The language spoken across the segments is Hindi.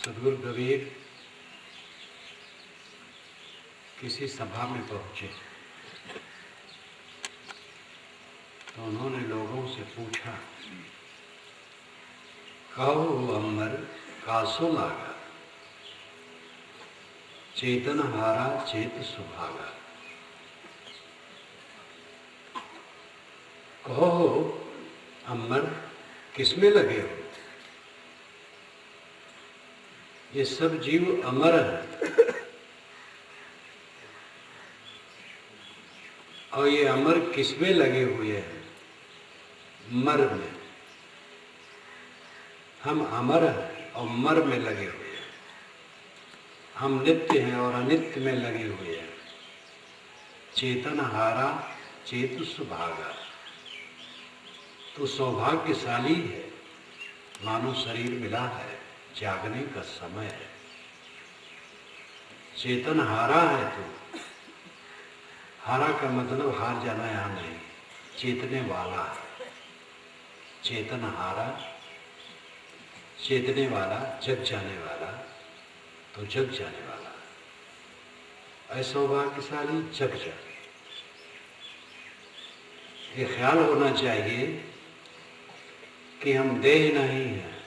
सदगुरु कबीर किसी सभा में पहुंचे तो उन्होंने लोगों से पूछा, कहो अमर कासो लागा, चेतन हारा चेत सुभागा। कहो अमर किसमें लगे हो? ये सब जीव अमर है और ये अमर किसमें लगे हुए हैं? मर में। हम अमर हैं और मर में लगे हुए हैं। हम नित्य हैं और अनित्य में लगे हुए हैं। चेतन हारा चेतु सुभागा। तो सौभाग्यशाली है, मानो शरीर मिला है, जागने का समय है। चेतन हारा है तू। हारा का मतलब हार जाना यहाँ नहीं, चेतने वाला है। चेतन हारा, चेतने वाला, जग जाने वाला, तो जग जाने वाला। असौभाग्यशाली जग जाए। ये ख्याल होना चाहिए कि हम देह नहीं हैं,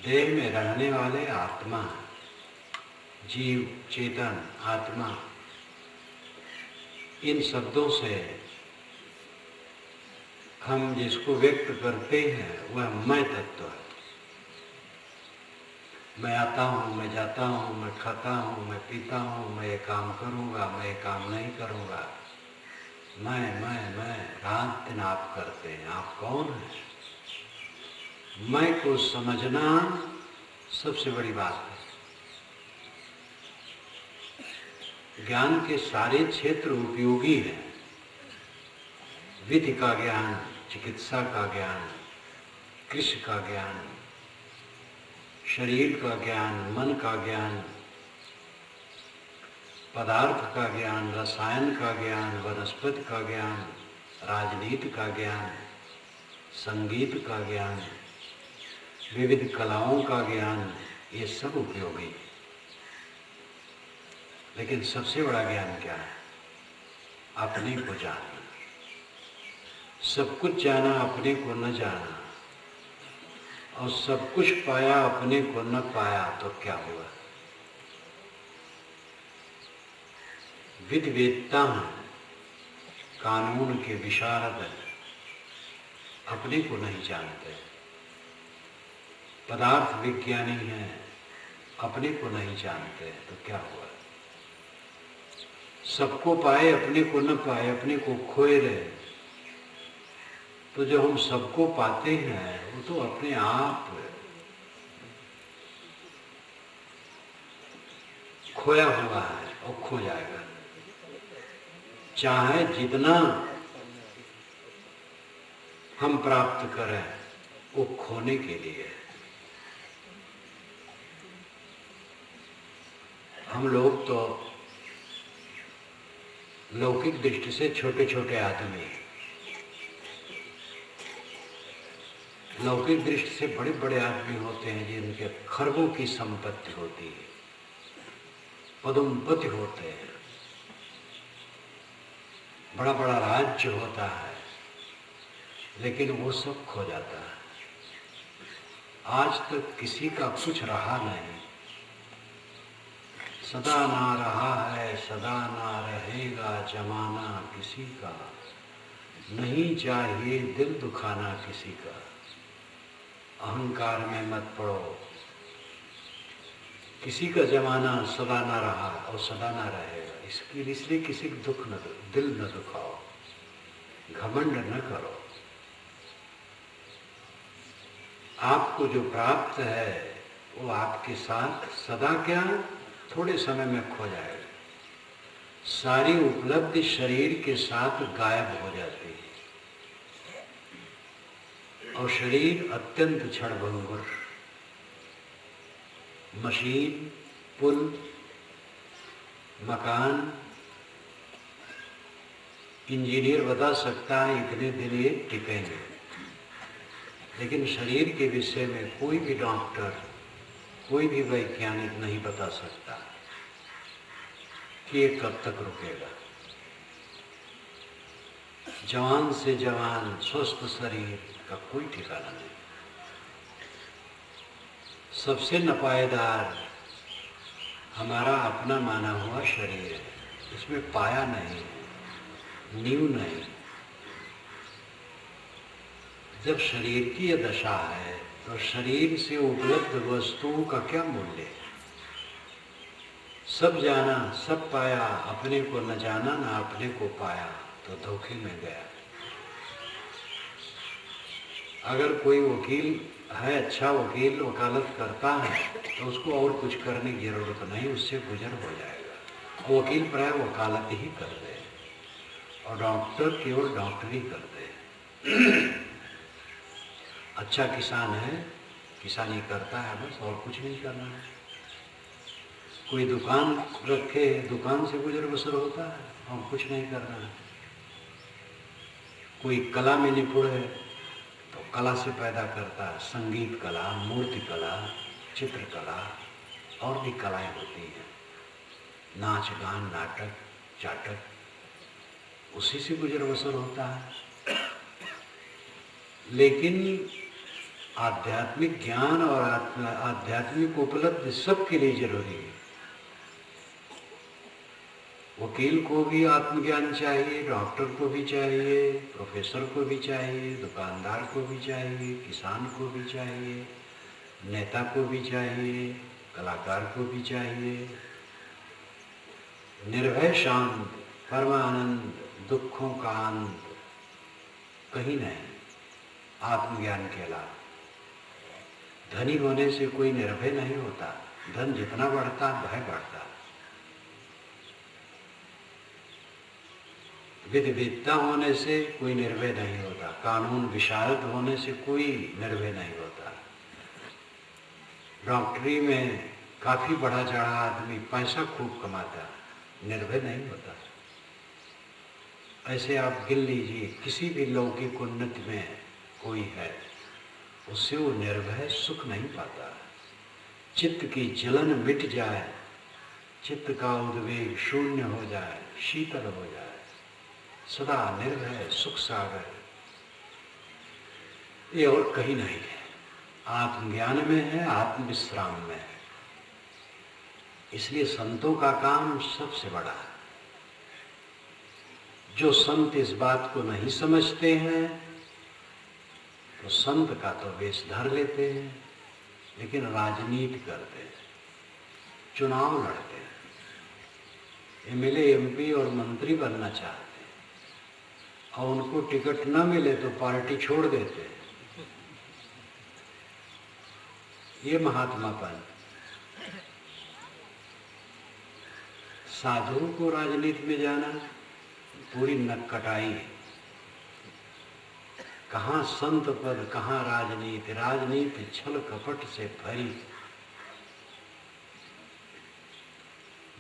देह में रहने वाले आत्मा, जीव, चेतन, आत्मा। इन शब्दों से हम जिसको व्यक्त करते हैं वह मैं तत्व है। मैं आता हूँ, मैं जाता हूँ, मैं खाता हूँ, मैं पीता हूँ, मैं ये काम करूँगा, मैं ये काम नहीं करूँगा। मैं रात दिन आप करते हैं। आप कौन हैं? मैं को समझना सबसे बड़ी बात है। ज्ञान के सारे क्षेत्र उपयोगी हैं। विधि का ज्ञान, चिकित्सा का ज्ञान, कृषि का ज्ञान, शरीर का ज्ञान, मन का ज्ञान, पदार्थ का ज्ञान, रसायन का ज्ञान, वनस्पति का ज्ञान, राजनीति का ज्ञान, संगीत का ज्ञान, विविध कलाओं का ज्ञान, ये सब उपयोगी है। लेकिन सबसे बड़ा ज्ञान क्या है? अपने को जानना। सब कुछ जाना, अपने को न जाना, और सब कुछ पाया, अपने को न पाया, तो क्या हुआ? विद्वेत्ता हैं, कानून के विशारद हैं, अपने को नहीं जानते। पदार्थ विज्ञानी हैं, अपने को नहीं जानते, तो क्या हुआ? सबको पाए, अपने को न पाए, अपने को खोए रहे। तो जब हम सबको पाते हैं वो तो अपने आप खोया हुआ है और खो जाएगा। चाहे जितना हम प्राप्त करें वो खोने के लिए। हम लोग तो लौकिक दृष्टि से छोटे छोटे आदमी, लौकिक दृष्टि से बड़े बड़े आदमी होते हैं जिनके खरबों की संपत्ति होती है, पदोन्नति होते हैं, बड़ा बड़ा राज्य होता है, लेकिन वो सब खो जाता है। आज तक किसी का कुछ रहा नहीं। सदा ना रहा है, सदा ना रहेगा जमाना किसी का, नहीं चाहिए दिल दुखाना किसी का। अहंकार में मत पड़ो, किसी का जमाना सदा ना रहा और सदा ना रहेगा। इसलिए किसी को दुख न दो, दिल न दुखाओ, घमंड न करो। आपको जो प्राप्त है वो आपके साथ सदा क्या, थोड़े समय में खो जाएगा। सारी उपलब्धि शरीर के साथ गायब हो जाती है और शरीर अत्यंत क्षणभंगुर। मशीन, पुल, मकान, इंजीनियर बता सकता है इतने दिन ये टिकेंगे, लेकिन शरीर के विषय में कोई भी डॉक्टर कोई भी वैज्ञानिक नहीं बता सकता कि ये कब तक रुकेगा। जवान से जवान स्वस्थ शरीर का कोई ठिकाना नहीं। सबसे नपायदार हमारा अपना माना हुआ शरीर है, इसमें पाया नहीं, नींव नहीं। जब शरीर की यह दशा है तो शरीर से उपलब्ध वस्तुओं का क्या मूल्य है? सब जाना, सब पाया, अपने को न जाना न अपने को पाया तो धोखे में गया। अगर कोई वकील है, अच्छा वकील वकालत करता है तो उसको और कुछ करने की जरूरत नहीं, उससे गुजर हो जाएगा। वकील प्राय वकालत ही कर दे और डॉक्टर केवल डॉक्टरी कर दे। अच्छा किसान है, किसानी करता है बस, और कुछ नहीं करना है। कोई दुकान रखे, दुकान से गुजर बसर होता है और कुछ नहीं करना है। कोई कला में निपुण है तो कला से पैदा करता है, संगीत कला, मूर्ति कला, चित्रकला और भी कलाएं होती हैं, नाच गान नाटक चाटक, उसी से गुजर बसर होता है। लेकिन आध्यात्मिक ज्ञान और आध्यात्मिक उपलब्धि सबके लिए जरूरी है। वकील को भी आत्मज्ञान चाहिए, डॉक्टर को भी चाहिए, प्रोफेसर को भी चाहिए, दुकानदार को भी चाहिए, किसान को भी चाहिए, नेता को भी चाहिए, कलाकार को भी चाहिए। निर्भय शांत परमानंद, दुखों का अंत कहीं नहीं, आत्मज्ञान के अलावा। धनी होने से कोई निर्भय नहीं होता, धन जितना बढ़ता भय बढ़ता। विद्वता होने से कोई निर्भय नहीं होता, कानून विशारद होने से कोई निर्भय नहीं होता। डॉक्टरी में काफी बड़ा चढ़ा आदमी पैसा खूब कमाता, निर्भय नहीं होता। ऐसे आप गिन लीजिए, किसी भी लौकिक उन्नति में कोई है, उससे वो निर्भय सुख नहीं पाता। चित्त की जलन मिट जाए, चित्त का उद्वेग शून्य हो जाए, शीतल हो जाए, सदा निर्भय सुख सागर, ये और कहीं नहीं है। आत्मज्ञान में है, आत्मविश्राम में है। इसलिए संतों का काम सबसे बड़ा है। जो संत इस बात को नहीं समझते हैं तो संत का तो वेश धर लेते हैं, लेकिन राजनीति करते हैं, चुनाव लड़ते हैं, एमएलए एमपी और मंत्री बनना चाहते हैं और उनको टिकट न मिले तो पार्टी छोड़ देते हैं। ये महात्मापन। साधु को राजनीति में जाना पूरी नक्कटाई है। कहाँ संत पद, कहाँ राजनीति, राजनीति छल कपट से भरी।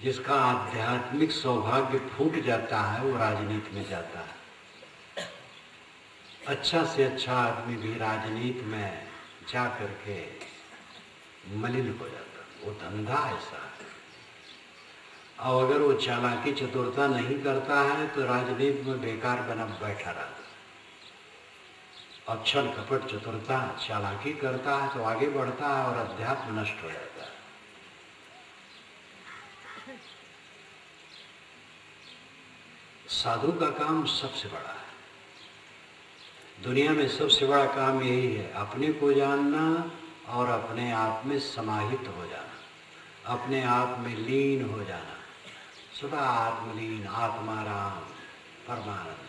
जिसका आध्यात्मिक सौभाग्य फूट जाता है वो राजनीति में जाता है। अच्छा से अच्छा आदमी भी राजनीति में जा करके मलिन हो जाता, वो धंधा ऐसा है। और अगर वो चालाकी चतुरता नहीं करता है तो राजनीति में बेकार बना बैठा रहता। और छल कपट चतुरता चालाकी करता है तो आगे बढ़ता है और अध्यात्म नष्ट हो जाता है। साधु का काम सबसे बड़ा है। दुनिया में सबसे बड़ा काम यही है, अपने को जानना और अपने आप में समाहित हो जाना, अपने आप में लीन हो जाना, सदा आत्मलीन, आत्माराम, परमानंद।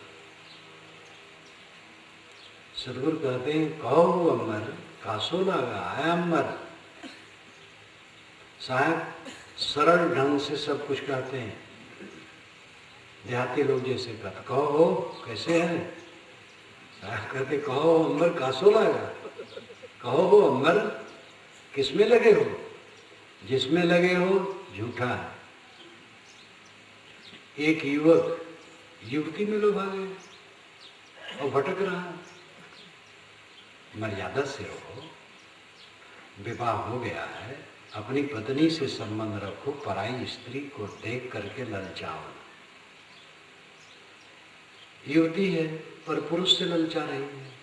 सदगुरु कहते हैं, कहो अमर कासो लगा है अमर। साहब सरल ढंग से सब कुछ कहते हैं, देहाती लोग जैसे कहते, कहो कैसे है। साहब कहते, कहो अमर कासो लगा। कहो हो अमर, किसमें लगे हो? जिसमें लगे हो झूठा है। एक युवक युवती में लोभा गए और भटक रहा है। मर्यादा से रहो, विवाह हो गया है, अपनी पत्नी से संबंध रखो, पराई स्त्री को देख करके ललचाओ। युवती है पर पुरुष से ललचा रही है।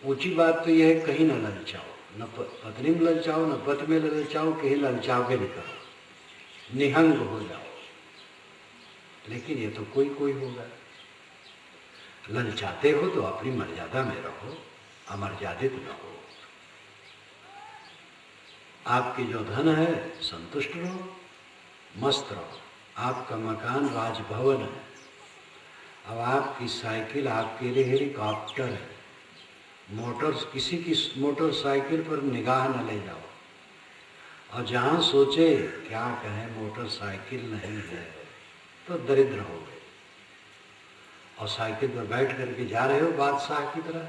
ऊंची बात तो यह है कहीं न ललचाओ, न पत्नी में ललचाओ, न पति में ललचाओ, कहीं ललचाओ के नहीं करो, निहंग हो जाओ। लेकिन ये तो कोई कोई होगा। ललचाते हो तो अपनी मर्यादा में रहो, अमर्यादित न हो। आपकी जो धन है संतुष्ट रहो, मस्त रहो। आपका मकान राजभवन है। अब आपकी साइकिल आपके लिए हेलीकॉप्टर है। किसी की मोटरसाइकिल पर निगाह न ले जाओ। और जहाँ सोचे क्या कहें मोटरसाइकिल नहीं है तो दरिद्र हो गए। और साइकिल पर बैठ करके जा रहे हो बादशाह की तरह।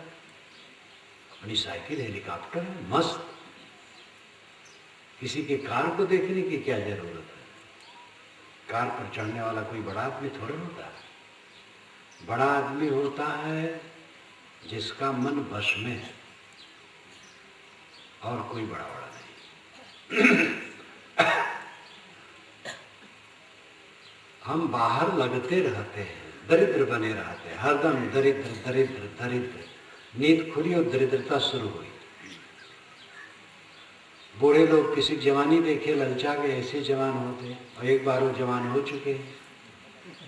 अपनी साइकिल हेलीकॉप्टर है, मस्त। किसी की कार को देखने की क्या जरूरत है? कार पर चढ़ने वाला कोई बड़ा आदमी थोड़ा होता है। बड़ा आदमी होता है जिसका मन वश में है, और कोई बड़ा नहीं। हम बाहर लगते रहते हैं, दरिद्र बने रहते हैं, हरदम दरिद्र दरिद्र दरिद्र। नींद खुली और दरिद्रता शुरू हुई। बूढ़े लोग किसी जवानी देखे ललचा के ऐसे जवान होते, और एक बार वो जवान हो चुके,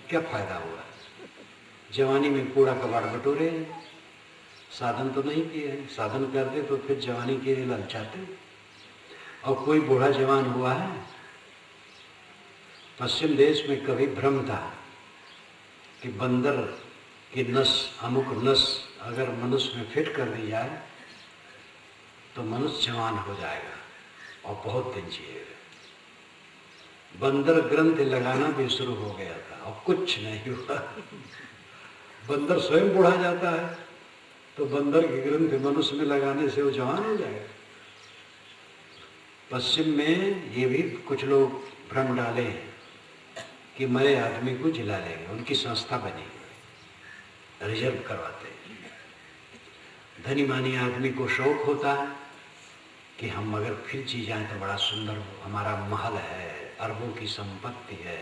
क्या फायदा हुआ? जवानी में कूड़ा कबाड़ बटोरे, साधन तो नहीं किए हैं। साधन करते तो फिर जवानी के लिए ललचाते। और कोई बूढ़ा जवान हुआ है? पश्चिम देश में कभी भ्रम था कि बंदर की नस, अमुक नस अगर मनुष्य में फिट कर दी जाए तो मनुष्य जवान हो जाएगा और बहुत दिन जिएगा। बंदर ग्रंथ लगाना भी शुरू हो गया था और कुछ नहीं हुआ। बंदर स्वयं बूढ़ा जाता है तो बंदर की ग्रंथ मनुष्य में लगाने से वो जवान हो जाएगा। पश्चिम में ये भी कुछ लोग भ्रम डाले हैं कि मरे आदमी को जिला लेंगे। उनकी संस्था बनी, रिजर्व करवाते हैं। धनी मानी आदमी को शौक होता है कि हम अगर फिर जी जाएं तो बड़ा सुंदर हमारा महल है, अरबों की संपत्ति है,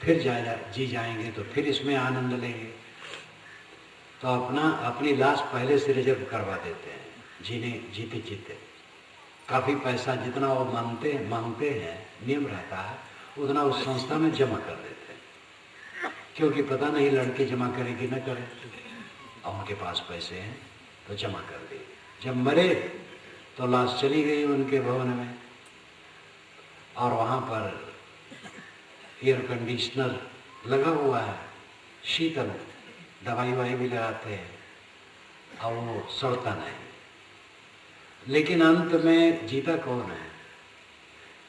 फिर जी जाएंगे तो फिर इसमें आनंद लेंगे। तो अपनी लाश पहले से रिजर्व करवा देते हैं, जीते जीते। काफ़ी पैसा जितना वो मांगते हैं, नियम रहता है, उतना उस संस्था में जमा कर देते हैं। क्योंकि पता नहीं लड़के जमा करें कि न करें, और उनके पास पैसे हैं तो जमा कर दिए। जब मरे तो लाश चली गई उनके भवन में, और वहाँ पर एयर कंडीशनर लगा हुआ है, शीतल, दवाई ववाई भी लगाते हैं और वो सड़ता नहीं। लेकिन अंत में जीता कौन है?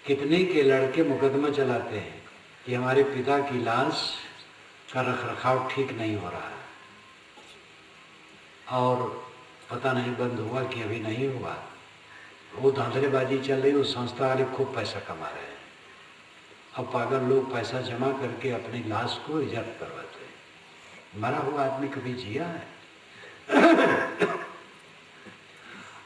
कितने के लड़के मुकदमा चलाते हैं कि हमारे पिता की लाश का रखरखाव ठीक नहीं हो रहा है, और पता नहीं बंद हुआ कि अभी नहीं हुआ। वो धांधलेबाजी चल रही, उस संस्था वाले खूब पैसा कमा रहे हैं। अब पागल लोग पैसा जमा करके अपनी लाश को रिजर्व करवाते हैं। मरा हुआ आदमी कभी जिया है?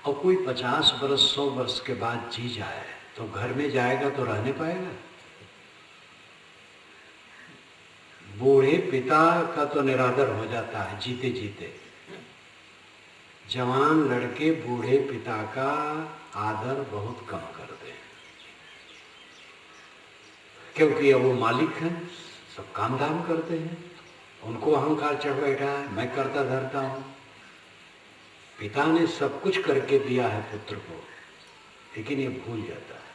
और कोई 50 वर्ष 100 वर्ष के बाद जी जाए तो घर में जाएगा तो रहने पाएगा? बूढ़े पिता का तो निरादर हो जाता है जीते जीते। जवान लड़के बूढ़े पिता का आदर बहुत कम करते हैं, क्योंकि अब वो मालिक हैं, सब काम धाम करते हैं, उनको अहंकार चढ़ बैठा है, मैं करता धरता हूं। पिता ने सब कुछ करके दिया है पुत्र को, लेकिन ये भूल जाता है।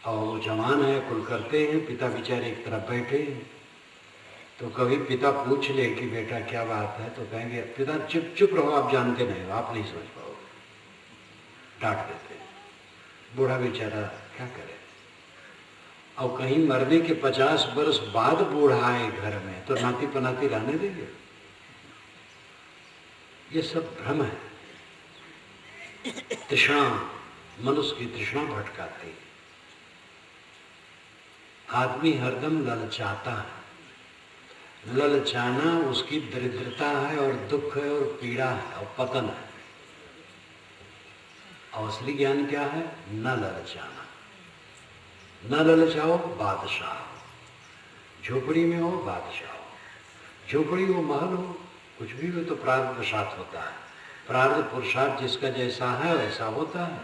और वो जवान है, कुल करते हैं, पिता बेचारे एक तरफ बैठे हैं। तो कभी पिता पूछ ले कि बेटा क्या बात है, तो कहेंगे पिता चुप चुप रहो, आप जानते नहीं हो, आप नहीं समझ पाओगे, डांट देते हैं। बूढ़ा बेचारा क्या करे। और कहीं मरने के 50 वर्ष बाद बूढ़ा आए घर में तो नाती पनाती रहने देंगे? ये सब भ्रम है। तृष्णा, मनुष्य की तृष्णा भटकाती है। आदमी हरदम ललचाता है। ललचाना उसकी दरिद्रता है और दुख है और पीड़ा है और पतन है। और असली ज्ञान क्या है? न ललचाना। न ललचाओ, बादशाह हो। झोपड़ी में हो, बादशाह हो। झोपड़ी हो, महल हो, कुछ भी हो, तो प्रारब्ध वशात होता है। प्रारब्ध पुरुषार्थ जिसका जैसा है वैसा होता है।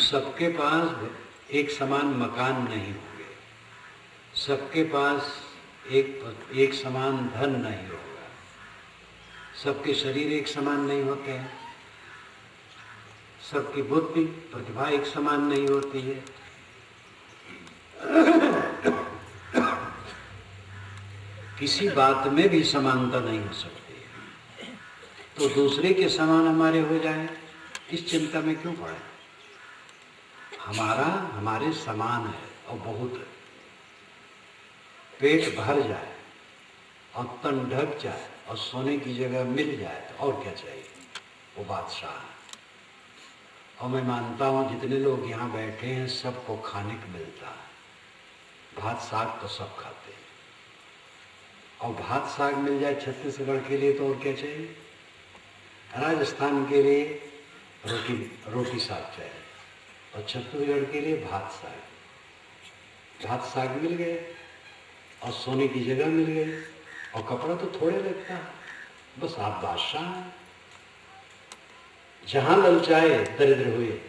सबके पास एक समान मकान नहीं होंगे, सबके पास एक समान धन नहीं होगा, सबके शरीर एक समान नहीं होते हैं, सबकी बुद्धि प्रतिभा एक समान नहीं होती है। किसी बात में भी समानता नहीं हो सकती है। तो दूसरे के समान हमारे हो जाए, इस चिंता में क्यों पड़े? हमारा हमारे समान है और बहुत है। पेट भर जाए और तन ढक जाए और सोने की जगह मिल जाए तो और क्या चाहिए? वो बादशाह है। और मैं मानता हूँ जितने लोग यहाँ बैठे हैं सबको खाने को मिलता है। भात साग तो सब खाते हैं, और भात साग मिल जाए छत्तीसगढ़ के लिए तो और क्या चाहिए? राजस्थान के लिए रोटी साग चाहिए, और छत्तीसगढ़ के लिए भात साग। भात साग मिल गए और सोने की जगह मिल गई और कपड़ा तो थोड़े लगता है, बस आप बादशाह हैं। जहां ललचाए दरिद्र हुए।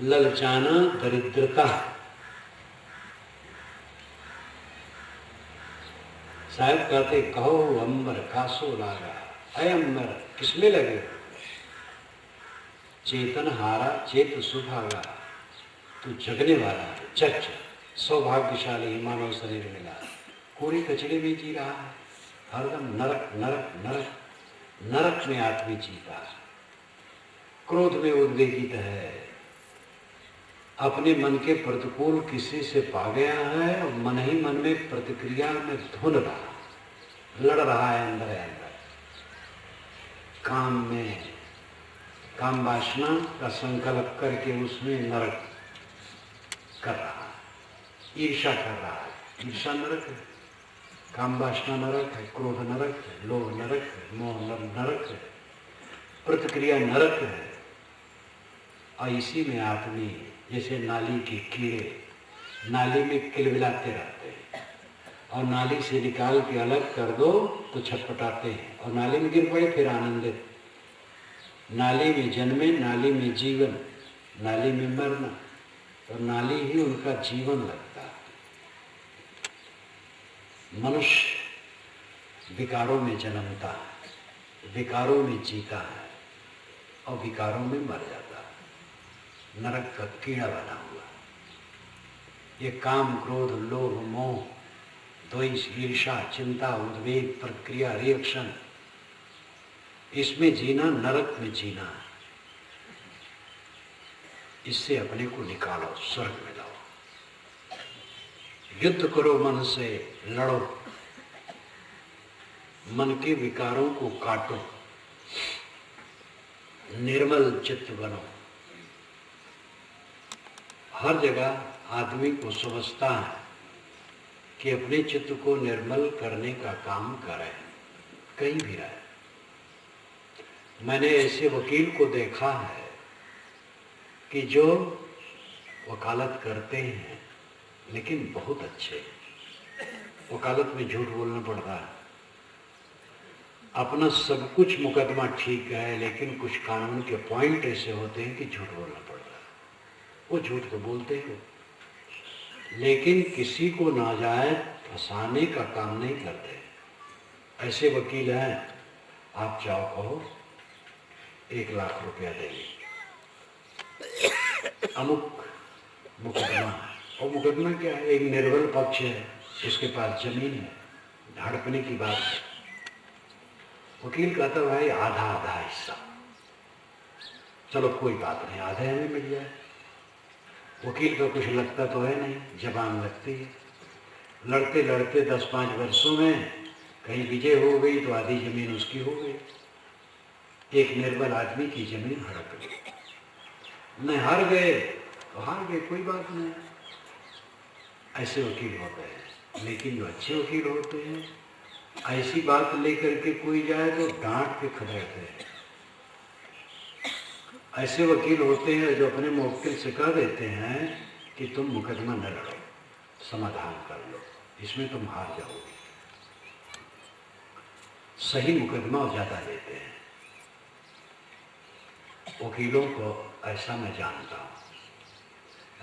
ललचाना दरिद्रता। साहब कहते कहो अंबर कासो लागा, अय अंबर किसमें लगे? चेतन हारा चेत सुभागा, तू जगने वाला है, जग सौभाग्यशाली मानव शरीर मिला। कूड़े कचड़े में जी रहा है, हरदम नरक नरक नरक नरक में आदमी जीता, क्रोध में उद्वेगित है, अपने मन के प्रतिकूल किसी से पा गया है और मन ही मन में प्रतिक्रिया में धुन रहा, लड़ रहा है अंदर अंदर। काम में काम वासना का संकल्प करके उसमें नरक कर रहा है, ईर्षा कर रहा है। ईर्षा नरक है, काम वासना नरक है, क्रोध नरक है, लोभ नरक है, मोह नरक है, प्रतिक्रिया नरक है। और इसी में आदमी जैसे नाली के कीड़े नाली में किलबिलाते रहते हैं, और नाली से निकाल के अलग कर दो तो छटपटाते हैं, और नाली में गिर पड़े फिर आनंदित। नाली में जन्मे, नाली में जीवन, नाली में मरना, तो नाली ही उनका जीवन लगता है। मनुष्य विकारों में जन्मता है, विकारों में जीता है और विकारों में मर जाता है। नरक का कीड़ा बना हुआ। ये काम क्रोध लोभ मोह द्वेष ईर्षा चिंता उद्वेग प्रक्रिया रिएक्शन, इसमें जीना नरक में जीना है। इससे अपने को निकालो, स्वर्ग में लाओ। युद्ध करो, मन से लड़ो, मन के विकारों को काटो, निर्मल चित्त बनो। हर जगह आदमी को समझता है कि अपने चित्त को निर्मल करने का काम करे, कहीं भी रहे। मैंने ऐसे वकील को देखा है कि जो वकालत करते हैं लेकिन बहुत अच्छे, वकालत में झूठ बोलना पड़ता है, अपना सब कुछ मुकदमा ठीक है लेकिन कुछ कानून के पॉइंट ऐसे होते हैं कि झूठ बोलना पड़ता है। वो झूठ तो बोलते हो लेकिन किसी को नाजायज फंसाने का काम नहीं करते। ऐसे वकील हैं, आप चाहो कहो 1 लाख रुपया देंगे, अमुक मुकदमा है, और मुकदमा क्या है? एक निर्बल पक्ष है, उसके पास जमीन है, हड़पने की बात है। वकील कहता भाई आधा आधा हिस्सा, चलो कोई बात नहीं, आधे हमें मिल जाए। वकील का कुछ लगता तो है नहीं, जबान लगती है। लड़ते लड़ते 10-5 वर्षों में कहीं विजय हो गई तो आधी जमीन उसकी हो गई। एक निर्बल आदमी की जमीन हड़प गई। न हार गए तो हार गए, कोई बात नहीं। ऐसे वकील होते हैं। लेकिन जो अच्छे वकील होते हैं, ऐसी बात लेकर के कोई जाए तो डांट के खदेड़ते हैं, ऐसे वकील होते हैं जो अपने मुवक्किल से कह देते हैं कि तुम मुकदमा न लड़ो, समाधान कर लो, इसमें तुम हार जाओगे। सही मुकदमा ज़्यादा लेते हैं। वकीलों को ऐसा मैं जानता हूँ।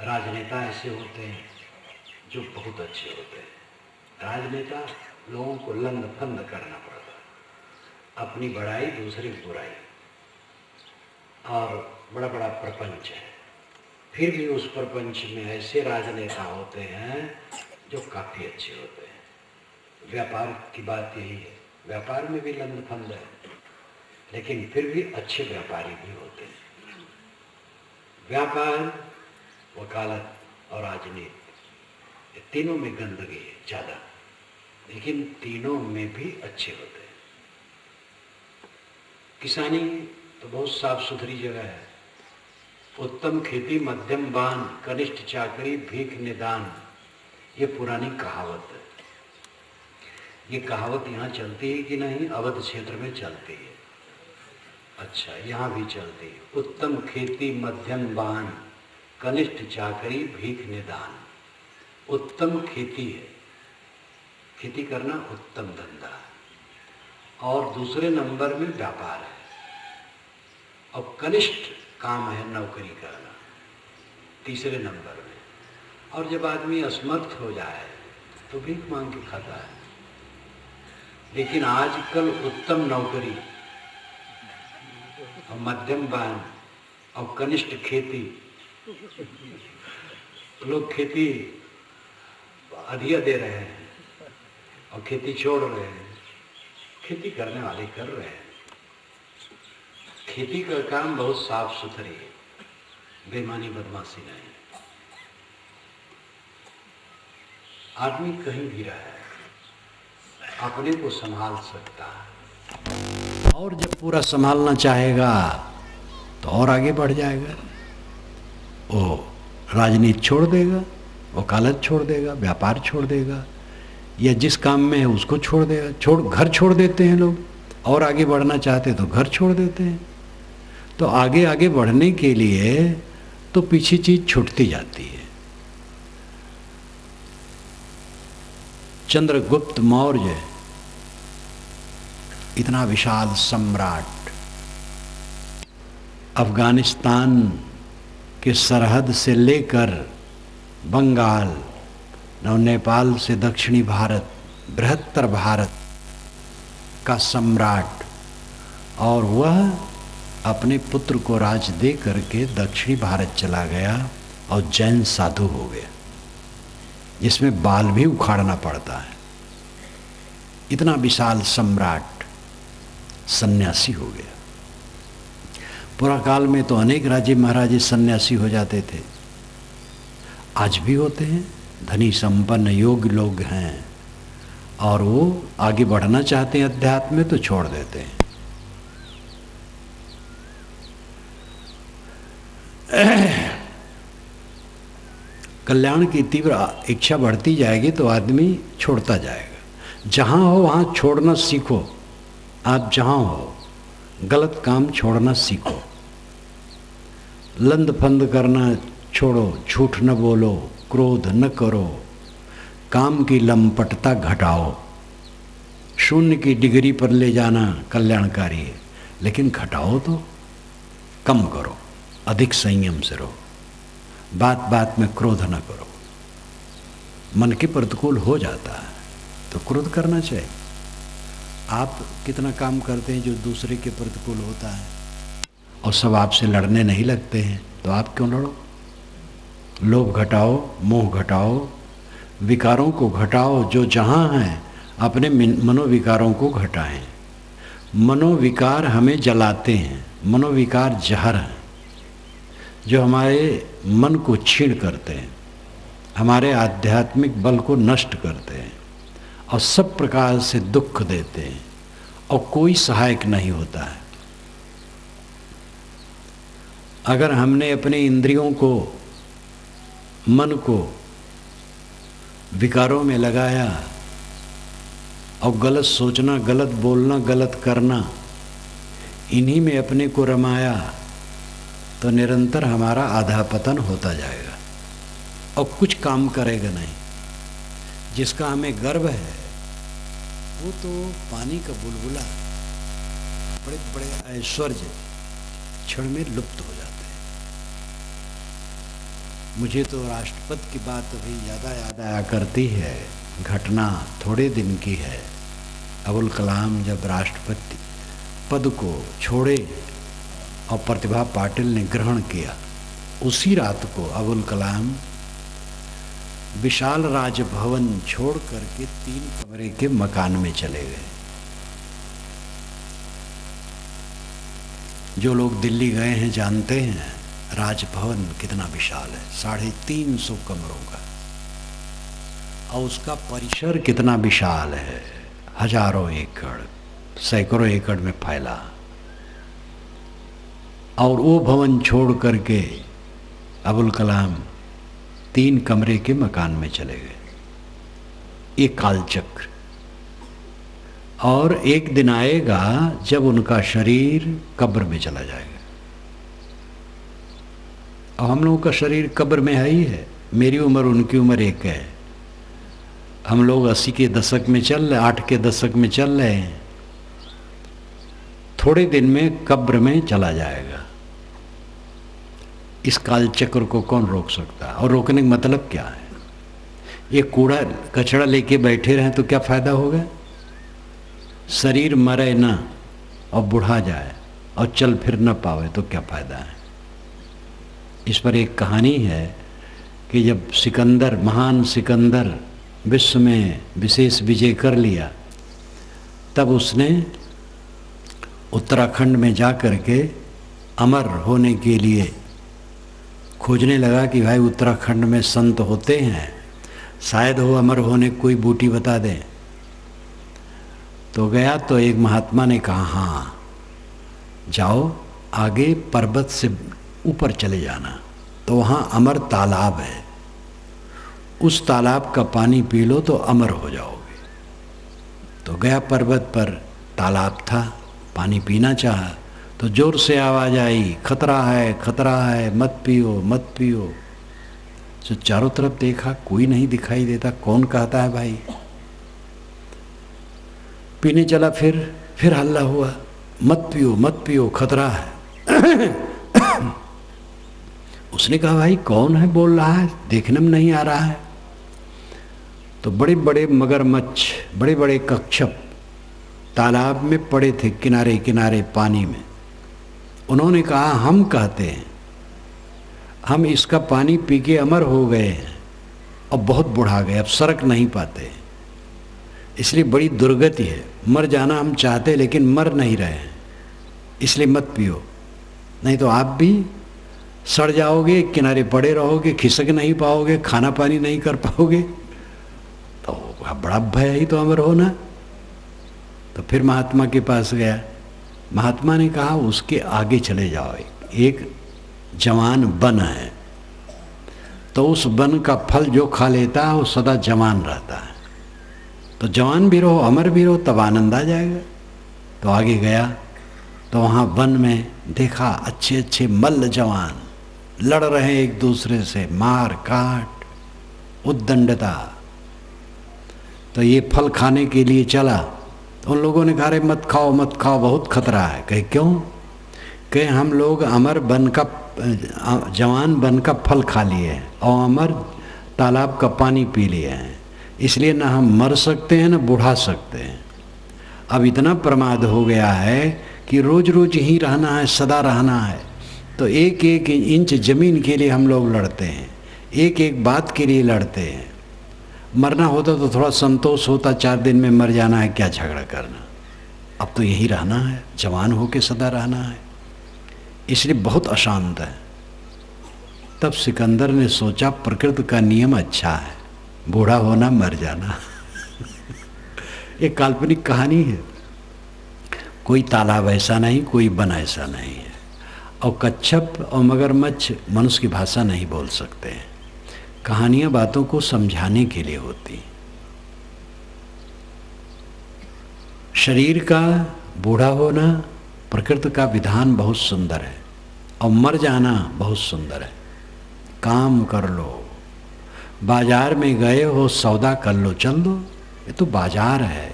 राजनेता ऐसे होते हैं जो बहुत अच्छे होते हैं। राजनेता लोगों को लंद फंद करना पड़ता है, अपनी बड़ाई दूसरे की बुराई, और बड़ा बड़ा प्रपंच है। फिर भी उस प्रपंच में ऐसे राजनेता होते हैं जो काफ़ी अच्छे होते हैं। व्यापार की बात यही है, व्यापार में भी लंद फंद है, लेकिन फिर भी अच्छे व्यापारी भी होते हैं। व्यापार, वकालत और राजनीति, ये तीनों में गंदगी है ज़्यादा, लेकिन तीनों में भी अच्छे होते हैं। किसानी तो बहुत साफ सुथरी जगह है। उत्तम खेती मध्यम बान, कनिष्ठ चाकरी भीख निदान, ये पुरानी कहावत है। ये कहावत यहाँ चलती है कि नहीं? अवध क्षेत्र में चलती है। अच्छा, यहाँ भी चलती है। उत्तम खेती मध्यम बान, कनिष्ठ चाकरी भीख निदान। उत्तम खेती है, खेती करना उत्तम धंधा है, और दूसरे नंबर में व्यापार है, और कनिष्ठ काम है नौकरी करना तीसरे नंबर में। और जब आदमी असमर्थ हो जाए तो भीख मांग के खाता है। लेकिन आजकल उत्तम नौकरी और मध्यम बान और कनिष्ठ खेती, लोग खेती अधिया दे रहे हैं और खेती छोड़ रहे हैं। खेती करने वाले कर रहे हैं। खेती का काम बहुत साफ सुथरी है, बेईमानी बदमाशी नहीं। आदमी कहीं भी रहे अपने को संभाल सकता है, और जब पूरा संभालना चाहेगा तो और आगे बढ़ जाएगा। वो राजनीति छोड़ देगा, वकालत छोड़ देगा, व्यापार छोड़ देगा, या जिस काम में है उसको छोड़ देगा। घर छोड़ देते हैं लोग, और आगे बढ़ना चाहते तो घर छोड़ देते हैं। तो आगे आगे बढ़ने के लिए तो पीछे चीज छूटती जाती है। चंद्रगुप्त मौर्य इतना विशाल सम्राट, अफगानिस्तान के सरहद से लेकर बंगाल और नेपाल से दक्षिणी भारत, बृहत्तर भारत का सम्राट, और वह अपने पुत्र को राज दे करके दक्षिणी भारत चला गया और जैन साधु हो गया, जिसमें बाल भी उखाड़ना पड़ता है। इतना विशाल सम्राट सन्यासी हो गया। पुरा काल में तो अनेक राजे महाराजे सन्यासी हो जाते थे, आज भी होते हैं। धनी संपन्न योग्य लोग हैं और वो आगे बढ़ना चाहते हैं अध्यात्म में तो छोड़ देते हैं। कल्याण की तीव्र इच्छा बढ़ती जाएगी तो आदमी छोड़ता जाएगा। जहाँ हो वहाँ छोड़ना सीखो। आप जहाँ हो गलत काम छोड़ना सीखो, लंद फंद करना छोड़ो, झूठ न बोलो, क्रोध न करो, काम की लंपटता घटाओ। शून्य की डिग्री पर ले जाना कल्याणकारी है, लेकिन घटाओ तो कम करो, अधिक संयम से रहो, बात बात में क्रोध न करो। मन के प्रतिकूल हो जाता है तो क्रोध करना चाहिए। आप कितना काम करते हैं जो दूसरे के प्रतिकूल होता है और सब आपसे लड़ने नहीं लगते हैं, तो आप क्यों लड़ो? लोभ घटाओ, मोह घटाओ, विकारों को घटाओ। जो जहाँ हैं अपने मनोविकारों को घटाएं। मनोविकार हमें जलाते हैं, मनोविकार जहर हैं जो हमारे मन को छीण करते हैं, हमारे आध्यात्मिक बल को नष्ट करते हैं और सब प्रकार से दुख देते हैं, और कोई सहायक नहीं होता है। अगर हमने अपने इंद्रियों को, मन को विकारों में लगाया और गलत सोचना, गलत बोलना, गलत करना, इन्हीं में अपने को रमाया, तो निरंतर हमारा आधा पतन होता जाएगा और कुछ काम करेगा नहीं। जिसका हमें गर्व है वो तो पानी का बुलबुला, बड़े बड़े ऐश्वर्य क्षण में लुप्त हो जाते हैं। मुझे तो राष्ट्रपति की बात अभी याद आया करती है। घटना थोड़े दिन की है। अबुल कलाम जब राष्ट्रपति पद को छोड़े और प्रतिभा पाटिल ने ग्रहण किया, उसी रात को अबुल कलाम विशाल राजभवन छोड़ करके 3 कमरे के मकान में चले गए। जो लोग दिल्ली गए हैं जानते हैं राजभवन कितना विशाल है, 350 कमरों का, और उसका परिसर कितना विशाल है, हजारों एकड़, सैकड़ों एकड़ में फैला। और वो भवन छोड़ करके अबुल कलाम 3 कमरे के मकान में चले गए। ये कालचक्र। और एक दिन आएगा जब उनका शरीर कब्र में चला जाएगा। और हम लोगों का शरीर कब्र में है ही है। मेरी उम्र उनकी उम्र एक है। हम लोग 80 के दशक में चल रहे, 8 के दशक में चल रहे हैं। थोड़े दिन में कब्र में चला जाएगा। इस कालचक्र को कौन रोक सकता है? और रोकने का मतलब क्या है? ये कूड़ा कचरा लेके बैठे रहें तो क्या फायदा होगा? शरीर मरे ना और बुढ़ा जाए और चल फिर न पावे तो क्या फायदा है? इस पर एक कहानी है कि जब सिकंदर, महान सिकंदर विश्व में विशेष विजय कर लिया, तब उसने उत्तराखंड में जा कर के अमर होने के लिए खोजने लगा कि भाई उत्तराखंड में संत होते हैं, शायद हो अमर होने कोई बूटी बता दें। तो गया तो एक महात्मा ने कहा हाँ जाओ, आगे पर्वत से ऊपर चले जाना, तो वहाँ अमर तालाब है, उस तालाब का पानी पी लो तो अमर हो जाओगे। तो गया पर्वत पर, तालाब था, पानी पीना चाहा तो जोर से आवाज़ आई, खतरा है, मत पियो मत पियो। तो चारों तरफ देखा, कोई नहीं दिखाई देता, कौन कहता है भाई? पीने चला, फिर हल्ला हुआ, मत पियो खतरा है। उसने कहा भाई कौन है बोल रहा है, देखने में नहीं आ रहा है। तो बड़े बड़े मगरमच्छ, बड़े बड़े कच्छप तालाब में पड़े थे किनारे किनारे पानी में। उन्होंने कहा हम कहते हैं हम इसका पानी पी के अमर हो गए हैं और बहुत बुढ़ा गए, अब सरक नहीं पाते, इसलिए बड़ी दुर्गति है, मर जाना हम चाहते लेकिन मर नहीं रहे हैं, इसलिए मत पियो, नहीं तो आप भी सड़ जाओगे, किनारे पड़े रहोगे, खिसक नहीं पाओगे, खाना पानी नहीं कर पाओगे, तो बड़ा भय ही तो अमर होना। तो फिर महात्मा के पास गया। महात्मा ने कहा उसके आगे चले जाओ, एक जवान वन है, तो उस वन का फल जो खा लेता है वो सदा जवान रहता है, तो जवान भी रहो अमर भी रहो, तब आनंद आ जाएगा। तो आगे गया तो वहाँ वन में देखा अच्छे अच्छे मल्ल जवान लड़ रहे एक दूसरे से, मार काट उद्दंडता। तो ये फल खाने के लिए चला, तो उन लोगों ने कहा रे मत खाओ बहुत खतरा है। कहे क्यों? कहे हम लोग अमर बन का, जवान बन का फल खा लिए हैं और अमर तालाब का पानी पी लिए हैं, इसलिए ना हम मर सकते हैं ना बुढ़ा सकते हैं। अब इतना प्रमाद हो गया है कि रोज रोज ही रहना है, सदा रहना है, तो एक एक इंच ज़मीन के लिए हम लोग लड़ते हैं, एक एक बात के लिए लड़ते हैं। मरना होता तो थोड़ा संतोष होता, 4 दिन में मर जाना है, क्या झगड़ा करना। अब तो यही रहना है, जवान होके सदा रहना है, इसलिए बहुत अशांत है। तब सिकंदर ने सोचा प्रकृति का नियम अच्छा है, बूढ़ा होना मर जाना। एक काल्पनिक कहानी है, कोई तालाब ऐसा नहीं, कोई वन ऐसा नहीं है, और कच्छप और मगरमच्छ मनुष्य की भाषा नहीं बोल सकते हैं। कहानियाँ बातों को समझाने के लिए होती। शरीर का बूढ़ा होना प्रकृति का विधान बहुत सुंदर है और मर जाना बहुत सुंदर है। काम कर लो, बाजार में गए हो सौदा कर लो, चल दो, ये तो बाजार है।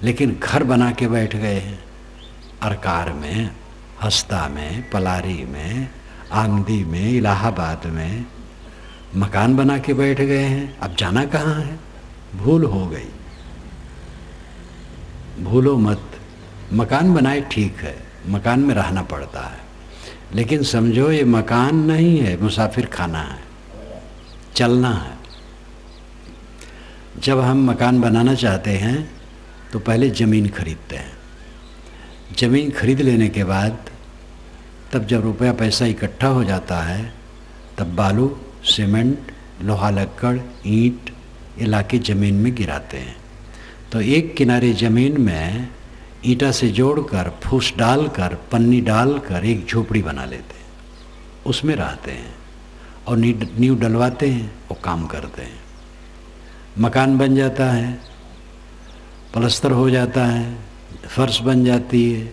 लेकिन घर बना के बैठ गए हैं, अरकार में, हस्ता में, पलारी में, आंधी में, इलाहाबाद में मकान बना के बैठ गए हैं। अब जाना कहाँ है? भूल हो गई। भूलो मत। मकान बनाए ठीक है, मकान में रहना पड़ता है, लेकिन समझो ये मकान नहीं है, मुसाफिर खाना है, चलना है। जब हम मकान बनाना चाहते हैं तो पहले ज़मीन खरीदते हैं। ज़मीन खरीद लेने के बाद तब जब रुपया पैसा इकट्ठा हो जाता है तब बालू, सीमेंट, लोहा लक्कड़, ईंट ये लाके ज़मीन में गिराते हैं। तो एक किनारे ज़मीन में ईंटा से जोड़कर, फूस डालकर, पन्नी डालकर एक झोपड़ी बना लेते हैं, उसमें रहते हैं और नींव डलवाते हैं और काम करते हैं। मकान बन जाता है, प्लस्तर हो जाता है, फर्श बन जाती है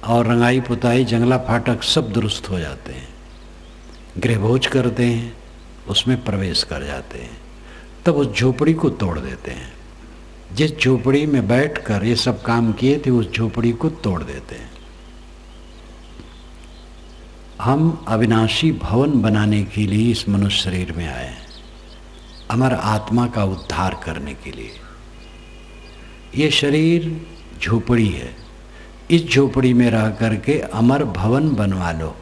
और रंगाई पुताई, जंगला फाटक सब दुरुस्त हो जाते हैं। गृहभोज करते हैं, उसमें प्रवेश कर जाते हैं, तब उस झोपड़ी को तोड़ देते हैं। जिस झोपड़ी में बैठकर ये सब काम किए थे उस झोपड़ी को तोड़ देते हैं। हम अविनाशी भवन बनाने के लिए इस मनुष्य शरीर में आए हैं, अमर आत्मा का उद्धार करने के लिए। ये शरीर झोपड़ी है, इस झोपड़ी में रह करके अमर भवन बनवा लो।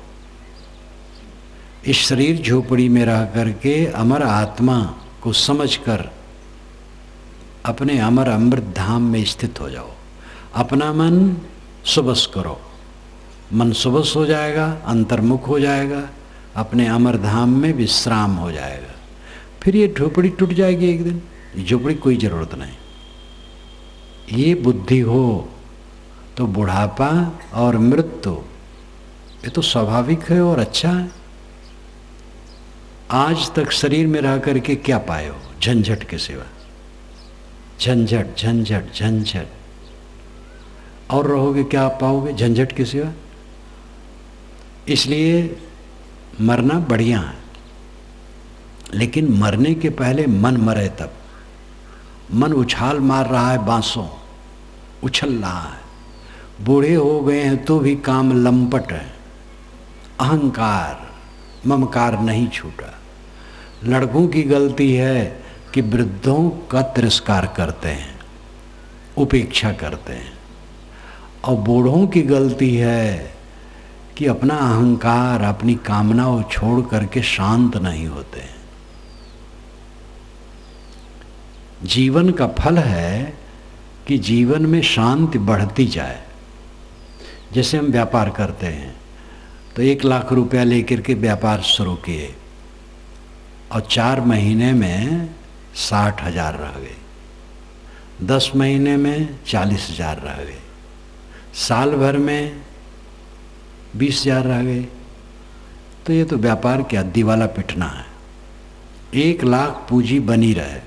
इस शरीर झोपड़ी में रह करके अमर आत्मा को समझकर अपने अमर अमृत धाम में स्थित हो जाओ। अपना मन सुबस करो, मन सुबस हो जाएगा, अंतर्मुख हो जाएगा, अपने अमर धाम में विश्राम हो जाएगा। फिर ये झोपड़ी टूट जाएगी एक दिन, झोपड़ी कोई ज़रूरत नहीं। ये बुद्धि हो तो बुढ़ापा और मृत्यु ये तो स्वाभाविक है और अच्छा है। आज तक शरीर में रह करके क्या पाए हो? झंझट के सिवा, झंझट झंझट झंझट। और रहोगे क्या पाओगे झंझट के सिवा? इसलिए मरना बढ़िया है, लेकिन मरने के पहले मन मरे तब। मन उछाल मार रहा है, बांसों उछल रहा है, बूढ़े हो गए हैं तो भी काम लंपट है, अहंकार ममकार नहीं छूटा। लड़कों की गलती है कि वृद्धों का तिरस्कार करते हैं, उपेक्षा करते हैं, और बूढ़ों की गलती है कि अपना अहंकार, अपनी कामनाओं छोड़ करके शांत नहीं होते हैं। जीवन का फल है कि जीवन में शांति बढ़ती जाए। जैसे हम व्यापार करते हैं तो 1 लाख रुपया लेकर के व्यापार शुरू किए और 4 महीने में 60,000 रह गए, 10 महीने में 40,000 रह गए, साल भर में 20,000 रह गए। तो ये तो व्यापार क्या दिवाला पिटना है। 1 लाख पूंजी बनी रहे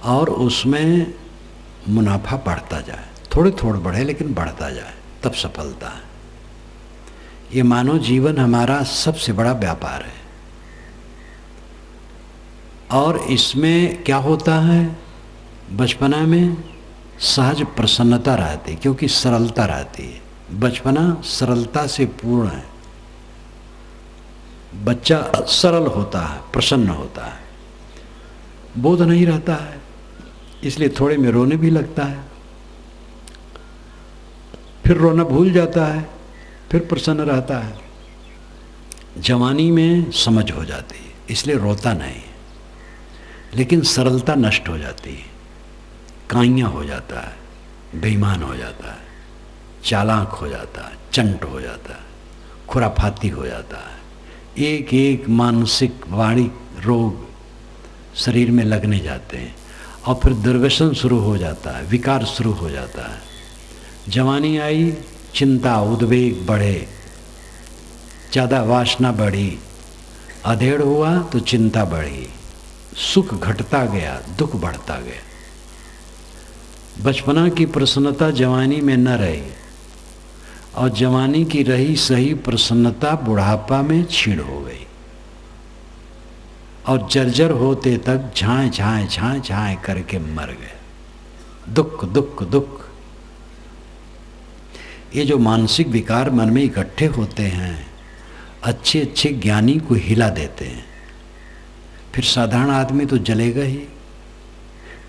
और उसमें मुनाफा बढ़ता जाए, थोड़े थोड़े बढ़े लेकिन बढ़ता जाए, तब सफलता है। ये मानव जीवन हमारा सबसे बड़ा व्यापार है। और इसमें क्या होता है, बचपना में सहज प्रसन्नता रहती, क्योंकि सरलता रहती है। बचपना सरलता से पूर्ण है, बच्चा सरल होता है, प्रसन्न होता है, बोध नहीं रहता है, इसलिए थोड़े में रोने भी लगता है, फिर रोना भूल जाता है, फिर प्रसन्न रहता है। जवानी में समझ हो जाती है, इसलिए रोता नहीं, लेकिन सरलता नष्ट हो जाती है, काइयाँ हो जाता है, बेईमान हो जाता है, चालाक हो जाता है, चंट हो जाता है, खुराफाती हो जाता है। एक एक मानसिक वाणी रोग शरीर में लगने जाते हैं और फिर दुर्व्यसन शुरू हो जाता है, विकार शुरू हो जाता है। जवानी आई, चिंता उद्वेग बढ़े, ज़्यादा वासना बढ़ी, अधेड़ हुआ तो चिंता बढ़ी, सुख घटता गया, दुख बढ़ता गया। बचपना की प्रसन्नता जवानी में न रही और जवानी की रही सही प्रसन्नता बुढ़ापा में छीड़ हो गई और जर्जर होते तक झाए झाए झाए झाए करके मर गए। दुख दुख दुख। ये जो मानसिक विकार मन में इकट्ठे होते हैं अच्छे अच्छे ज्ञानी को हिला देते हैं। फिर साधारण आदमी तो जलेगा ही।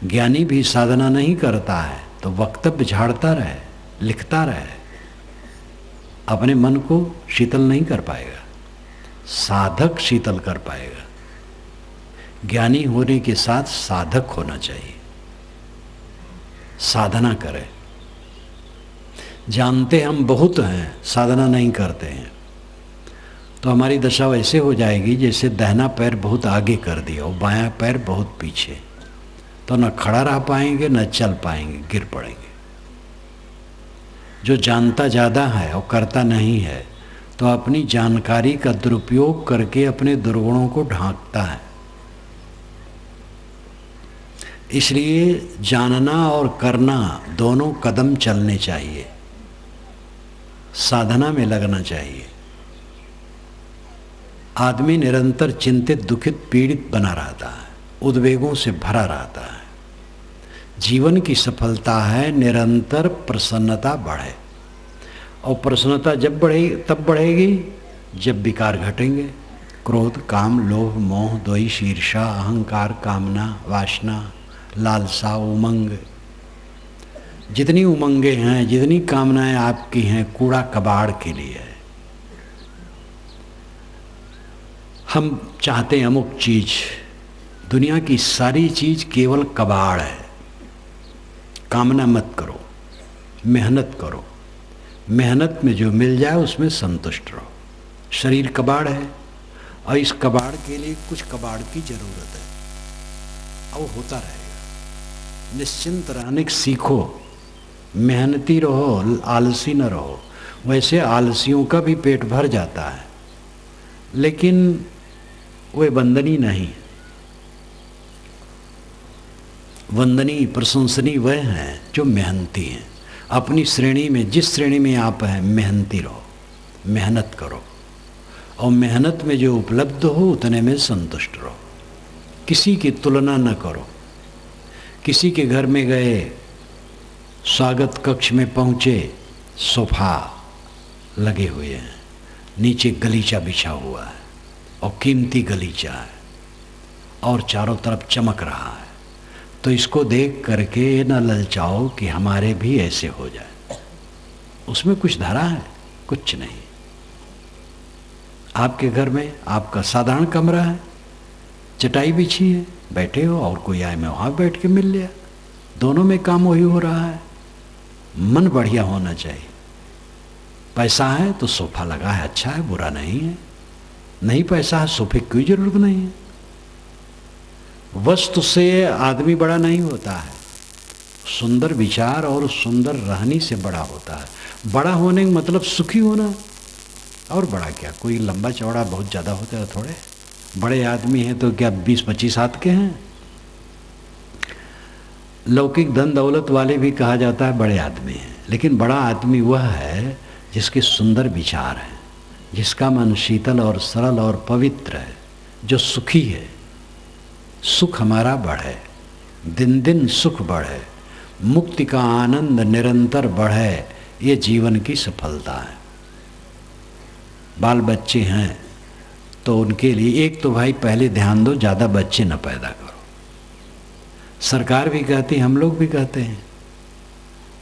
ज्ञानी भी साधना नहीं करता है तो वक्तव्य झाड़ता रहे, लिखता रहे, अपने मन को शीतल नहीं कर पाएगा। साधक शीतल कर पाएगा। ज्ञानी होने के साथ साधक होना चाहिए। साधना करें। जानते हम बहुत हैं, साधना नहीं करते हैं तो हमारी दशा वैसे हो जाएगी जैसे दाहिना पैर बहुत आगे कर दिया और बायां पैर बहुत पीछे, तो न खड़ा रह पाएंगे न चल पाएंगे, गिर पड़ेंगे। जो जानता ज़्यादा है और करता नहीं है तो अपनी जानकारी का दुरुपयोग करके अपने दुर्गुणों को ढांकता है। इसलिए जानना और करना दोनों कदम चलने चाहिए। साधना में लगना चाहिए। आदमी निरंतर चिंतित, दुखित, पीड़ित बना रहता है, उद्वेगों से भरा रहता है। जीवन की सफलता है निरंतर प्रसन्नता बढ़े, और प्रसन्नता जब बढ़ेगी तब बढ़ेगी जब विकार घटेंगे। क्रोध, काम, लोभ, मोह, द्वेष, ईर्ष्या, अहंकार, कामना, वासना, लालसा, उमंग, जितनी उमंगे हैं, जितनी कामनाएं आपकी हैं, कूड़ा कबाड़ के लिए है। हम चाहते हैं अमुक चीज, दुनिया की सारी चीज केवल कबाड़ है। कामना मत करो, मेहनत करो। मेहनत में जो मिल जाए उसमें संतुष्ट रहो। शरीर कबाड़ है और इस कबाड़ के लिए कुछ कबाड़ की जरूरत है और होता रहेगा। निश्चिंत रहने सीखो, मेहनती रहो, आलसी न रहो। वैसे आलसियों का भी पेट भर जाता है लेकिन वे वंदनीय नहीं। वंदनीय प्रशंसनीय वह हैं जो मेहनती हैं। अपनी श्रेणी में, जिस श्रेणी में आप हैं, मेहनती रहो, मेहनत करो और मेहनत में जो उपलब्ध हो उतने में संतुष्ट रहो। किसी की तुलना न करो। किसी के घर में गए, स्वागत कक्ष में पहुँचे, सोफा लगे हुए हैं, नीचे गलीचा बिछा हुआ है और कीमती गलीचा है और चारों तरफ चमक रहा है, तो इसको देख करके न ललचाओ कि हमारे भी ऐसे हो जाए। उसमें कुछ धरा है? कुछ नहीं। आपके घर में आपका साधारण कमरा है, चटाई बिछी है, बैठे हो और कोई आए, मैं वहाँ बैठ के मिल लिया। दोनों में काम वही हो रहा है। मन बढ़िया होना चाहिए। पैसा है तो सोफा लगा है, अच्छा है, बुरा नहीं है। नहीं पैसा है, सोफे की कोई जरूरत नहीं है। वस्तु से आदमी बड़ा नहीं होता है, सुंदर विचार और सुंदर रहनी से बड़ा होता है। बड़ा होने का मतलब सुखी होना, और बड़ा क्या, कोई लंबा चौड़ा बहुत ज़्यादा होते हैं थोड़े। बड़े आदमी हैं तो क्या 20-25 हाथ के हैं। लौकिक धन दौलत वाले भी कहा जाता है बड़े आदमी हैं, लेकिन बड़ा आदमी वह है जिसके सुंदर विचार हैं, जिसका मन शीतल और सरल और पवित्र है, जो सुखी है। सुख हमारा बढ़े, दिन दिन सुख बढ़े, मुक्ति का आनंद निरंतर बढ़े, ये जीवन की सफलता है। बाल बच्चे हैं तो उनके लिए एक तो भाई पहले ध्यान दो, ज़्यादा बच्चे न पैदा करो। सरकार भी कहती, हम लोग भी कहते हैं।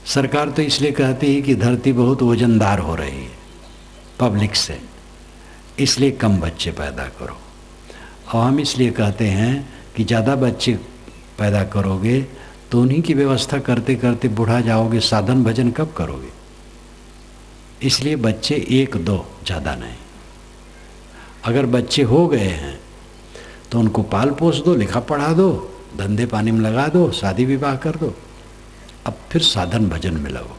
सरकार तो इसलिए कहती है कि धरती बहुत वजनदार हो रही है पब्लिक से, इसलिए कम बच्चे पैदा करो। और हम इसलिए कहते हैं कि ज़्यादा बच्चे पैदा करोगे तो उन्हीं की व्यवस्था करते करते बूढ़ा जाओगे, साधन भजन कब करोगे। इसलिए बच्चे 1-2, ज़्यादा नहीं। अगर बच्चे हो गए हैं तो उनको पाल पोस दो, लिखा पढ़ा दो, धंधे पानी में लगा दो, शादी विवाह कर दो, अब फिर साधन भजन में लगो।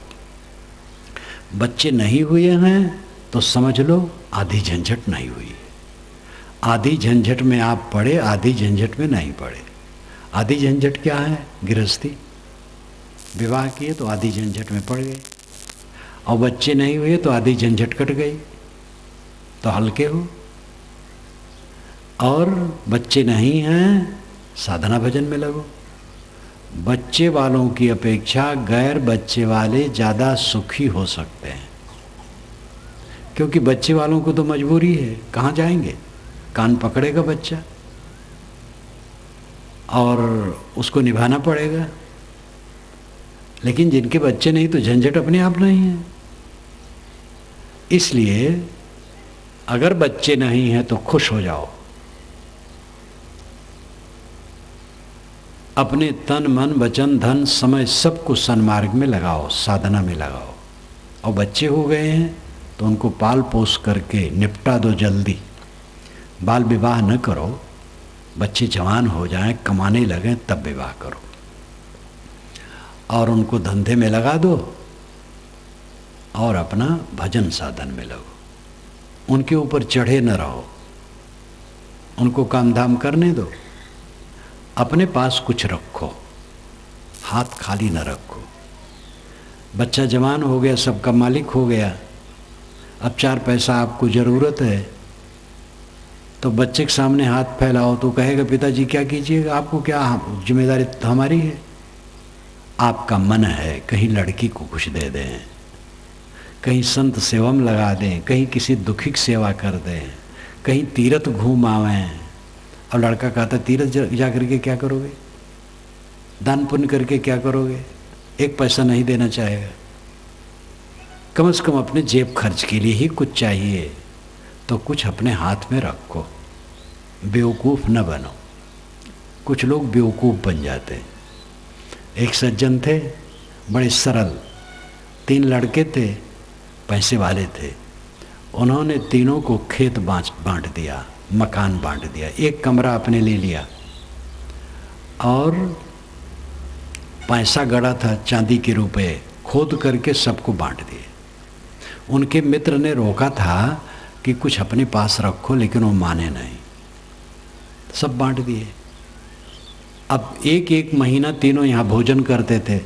बच्चे नहीं हुए हैं तो समझ लो आधी झंझट नहीं हुई। आधी झंझट में आप पड़े, आधी झंझट में नहीं पड़े। आधी झंझट क्या है? गृहस्थी। विवाह किए तो आधी झंझट में पड़ गए। और बच्चे नहीं हुए तो आधी झंझट कट गई, तो हल्के हो। और बच्चे नहीं हैं, साधना भजन में लगो। बच्चे वालों की अपेक्षा गैर बच्चे वाले ज़्यादा सुखी हो सकते हैं, क्योंकि बच्चे वालों को तो मजबूरी है, कहाँ जाएंगे, कान पकड़ेगा बच्चा और उसको निभाना पड़ेगा। लेकिन जिनके बच्चे नहीं तो झंझट अपने आप नहीं है। इसलिए अगर बच्चे नहीं हैं तो खुश हो जाओ, अपने तन मन वचन धन समय सबको सन्मार्ग में लगाओ, साधना में लगाओ। और बच्चे हो गए हैं तो उनको पाल पोस करके निपटा दो जल्दी। बाल विवाह न करो, बच्चे जवान हो जाएं, कमाने लगें, तब विवाह करो और उनको धंधे में लगा दो और अपना भजन साधन में लगो। उनके ऊपर चढ़े न रहो, उनको काम धाम करने दो। अपने पास कुछ रखो, हाथ खाली न रखो। बच्चा जवान हो गया, सबका मालिक हो गया, अब 4 पैसा आपको ज़रूरत है, तो बच्चे के सामने हाथ फैलाओ तो कहेगा पिताजी क्या कीजिएगा, आपको क्या जिम्मेदारी हमारी है। आपका मन है कहीं लड़की को कुछ दे दें, कहीं संत सेवा में लगा दें, कहीं किसी दुखी की सेवा कर दें, कहीं तीर्थ घूम आवें। और लड़का कहता तीर्थ जा करके क्या करोगे, दान पुण्य करके क्या करोगे, 1 पैसा नहीं देना चाहेगा। कम से कम अपने जेब खर्च के लिए ही कुछ चाहिए, तो कुछ अपने हाथ में रखो। बेवकूफ़ न बनो। कुछ लोग बेवकूफ़ बन जाते हैं। एक सज्जन थे, बड़े सरल, 3 लड़के थे, पैसे वाले थे। उन्होंने तीनों को खेत बांट दिया, मकान बांट दिया, 1 कमरा अपने ले लिया और पैसा गड़ा था चांदी के रुपए, खोद करके सबको बांट दिए। उनके मित्र ने रोका था कि कुछ अपने पास रखो, लेकिन वो माने नहीं, सब बांट दिए। अब एक महीना तीनों यहाँ भोजन करते थे,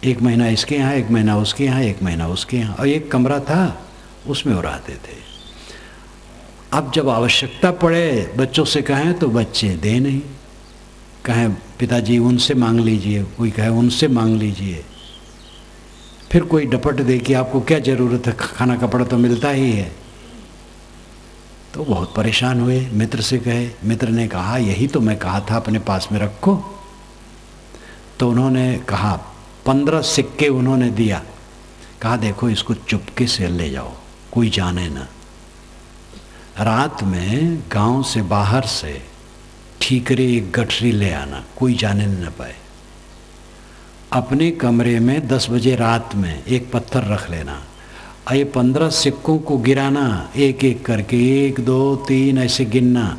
1 महीना इसके यहाँ, 1 महीना उसके यहाँ, 1 महीना उसके यहाँ, और 1 कमरा था उसमें वो रहते थे। अब जब आवश्यकता पड़े बच्चों से कहें तो बच्चे दे नहीं, कहें पिताजी उनसे मांग लीजिए, कोई कहे उनसे मांग लीजिए, फिर कोई डपट दे कि आपको क्या ज़रूरत है, खाना कपड़ा तो मिलता ही है। तो बहुत परेशान हुए, मित्र से कहे, मित्र ने कहा यही तो मैं कहा था अपने पास में रखो। तो उन्होंने कहा 15 सिक्के उन्होंने दिया, कहा देखो इसको चुपके से ले जाओ, कोई जाने ना। रात में गांव से बाहर से ठीकरे 1 गठरी ले आना, कोई जाने न पाए। अपने कमरे में 10 बजे रात में 1 पत्थर रख लेना, और ये 15 सिक्कों को गिराना, एक एक करके, 1 2 3 ऐसे गिनना,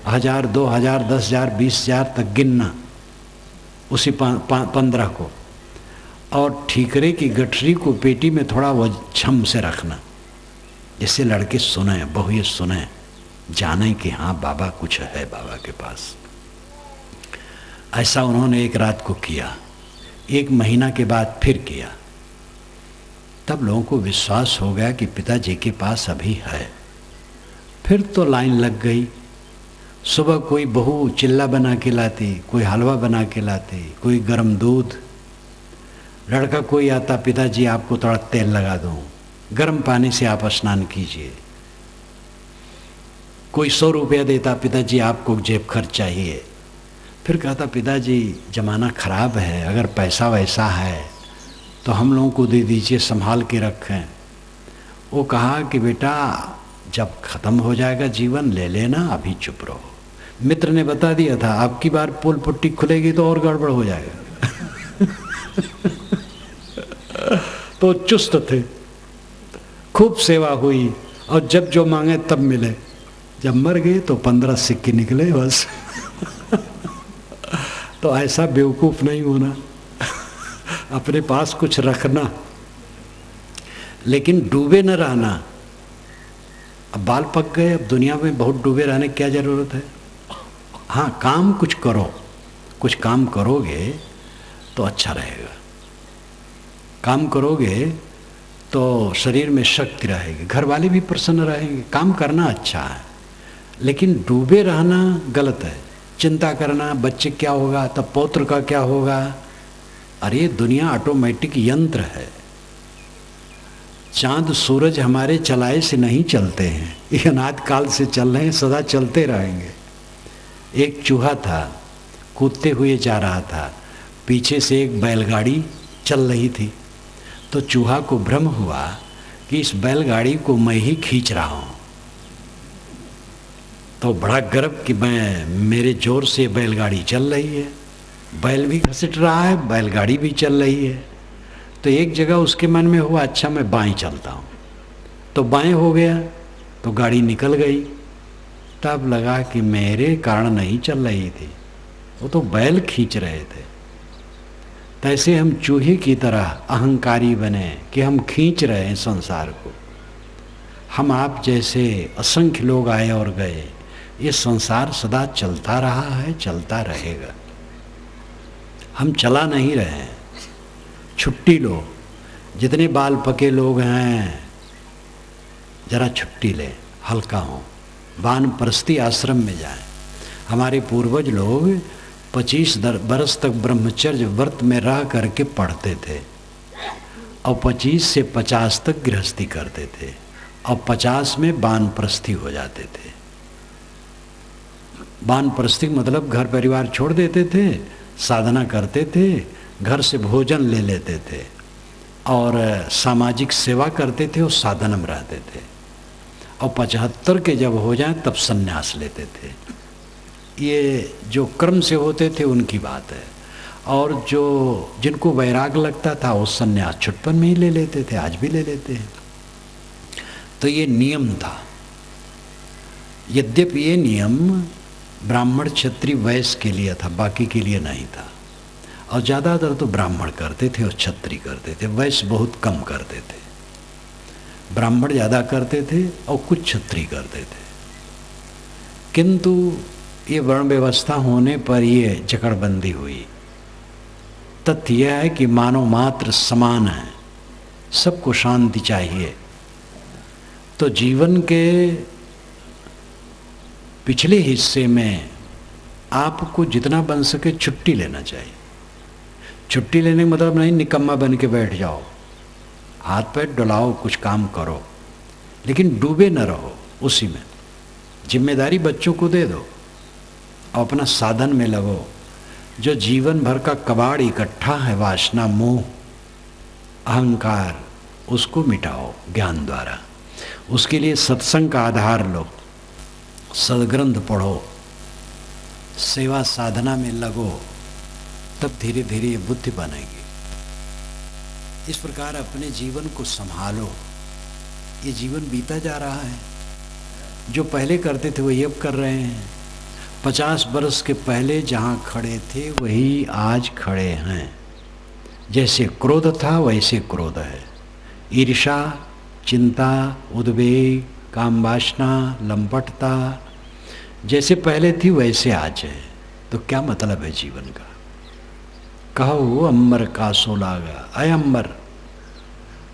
1000 2000 10,000 20,000 तक गिनना उसी 15 को। और ठीकरे की गठरी को पेटी में थोड़ा छम से रखना, जिससे लड़के सुने, बहुएं सुने, जाने कि हाँ बाबा कुछ है बाबा के पास। ऐसा उन्होंने एक रात को किया, 1 महीना के बाद फिर किया। तब लोगों को विश्वास हो गया कि पिताजी के पास अभी है। फिर तो लाइन लग गई। सुबह कोई बहू चिल्ला बना के लाती, कोई हलवा बना के लाती, कोई गर्म दूध। लड़का कोई आता, पिताजी आपको थोड़ा तेल लगा दूँ, गर्म पानी से आप स्नान कीजिए। कोई 100 रुपया देता, पिताजी आपको जेब खर्च चाहिए। फिर कहता पिताजी ज़माना ख़राब है, अगर पैसा वैसा है तो हम लोगों को दे दीजिए, संभाल के रखें। वो कहा कि बेटा जब ख़त्म हो जाएगा जीवन ले लेना, अभी चुप रहो। मित्र ने बता दिया था अब की बार पुल पुट्टी खुलेगी तो और गड़बड़ हो जाएगा। तो चुस्त थे, खूब सेवा हुई, और जब जो मांगे तब मिले। जब मर गए तो 15 सिक्के निकले बस। तो ऐसा बेवकूफ़ नहीं होना, अपने पास कुछ रखना, लेकिन डूबे न रहना। अब बाल पक गए, अब दुनिया में बहुत डूबे रहने की क्या ज़रूरत है। हाँ, काम कुछ करो, कुछ काम करोगे तो अच्छा रहेगा। काम करोगे तो शरीर में शक्ति रहेगी, घर वाले भी प्रसन्न रहेंगे, काम करना अच्छा है। लेकिन डूबे रहना गलत है। चिंता करना बच्चे क्या होगा, तब पौत्र का क्या होगा। अरे दुनिया ऑटोमेटिक यंत्र है। चांद सूरज हमारे चलाए से नहीं चलते हैं, ये अनादि काल से चल रहे हैं, सदा चलते रहेंगे। एक चूहा था, कूदते हुए जा रहा था, पीछे से एक बैलगाड़ी चल रही थी। तो चूहा को भ्रम हुआ कि इस बैलगाड़ी को मैं ही खींच रहा हूँ। तो बड़ा गर्व कि मेरे जोर से बैलगाड़ी चल रही है, बैल भी घसीट रहा है, बैलगाड़ी भी चल रही है। तो एक जगह उसके मन में हुआ, अच्छा मैं बाएं चलता हूँ। तो बाएं हो गया तो गाड़ी निकल गई। तब लगा कि मेरे कारण नहीं चल रही थी, वो तो बैल खींच रहे थे। तैसे हम चूहे की तरह अहंकारी बने कि हम खींच रहे हैं संसार को। हम आप जैसे असंख्य लोग आए और गए, ये संसार सदा चलता रहा है, चलता रहेगा। हम चला नहीं रहे हैं। छुट्टी लो, जितने बाल पके लोग हैं जरा छुट्टी लें, हल्का हो, वानप्रस्थी आश्रम में जाएं। हमारे पूर्वज लोग 25 बरस तक ब्रह्मचर्य व्रत में रह करके पढ़ते थे और 25 से 50 तक गृहस्थी करते थे और 50 में वानप्रस्थी हो जाते थे। वानप्रस्थी मतलब घर परिवार छोड़ देते थे, साधना करते थे, घर से भोजन ले लेते थे और सामाजिक सेवा करते थे और साधनम रहते थे। और 75 के जब हो जाएं तब संन्यास लेते थे। ये जो कर्म से होते थे उनकी बात है। और जो जिनको वैराग लगता था वो संन्यास छुटपन में ही ले लेते थे, आज भी ले लेते हैं। तो ये नियम था। यद्यपि ये नियम ब्राह्मण क्षत्रिय वैश्य के लिए था, बाकी के लिए नहीं था। और ज़्यादातर तो ब्राह्मण करते थे और क्षत्रिय करते थे, वैश्य बहुत कम करते थे। ब्राह्मण ज़्यादा करते थे और कुछ क्षत्रिय करते थे। किंतु ये वर्ण व्यवस्था होने पर ये जकड़बंदी हुई। तथ्य यह है कि मानव मात्र समान है, सबको शांति चाहिए। तो जीवन के पिछले हिस्से में आपको जितना बन सके छुट्टी लेना चाहिए। छुट्टी लेने का मतलब नहीं निकम्मा बन के बैठ जाओ, हाथ पैर डुलाओ, कुछ काम करो, लेकिन डूबे न रहो उसी में। जिम्मेदारी बच्चों को दे दो, अपना साधन में लगो। जो जीवन भर का कबाड़ इकट्ठा है, वासना, मोह, अहंकार, उसको मिटाओ ज्ञान द्वारा। उसके लिए सत्संग का आधार लो, सदग्रंथ पढ़ो, सेवा साधना में लगो, तब धीरे धीरे ये बुद्धि बनेगी। इस प्रकार अपने जीवन को संभालो। ये जीवन बीता जा रहा है, जो पहले करते थे वही अब कर रहे हैं। 50 बरस के पहले जहाँ खड़े थे वही आज खड़े हैं। जैसे क्रोध था वैसे क्रोध है। ईर्ष्या, चिंता, उद्वेग, काम वासना, लंपटता जैसे पहले थी वैसे आज है। तो क्या मतलब है जीवन का? कहो अम्बर का सो लागा, अय अम्बर,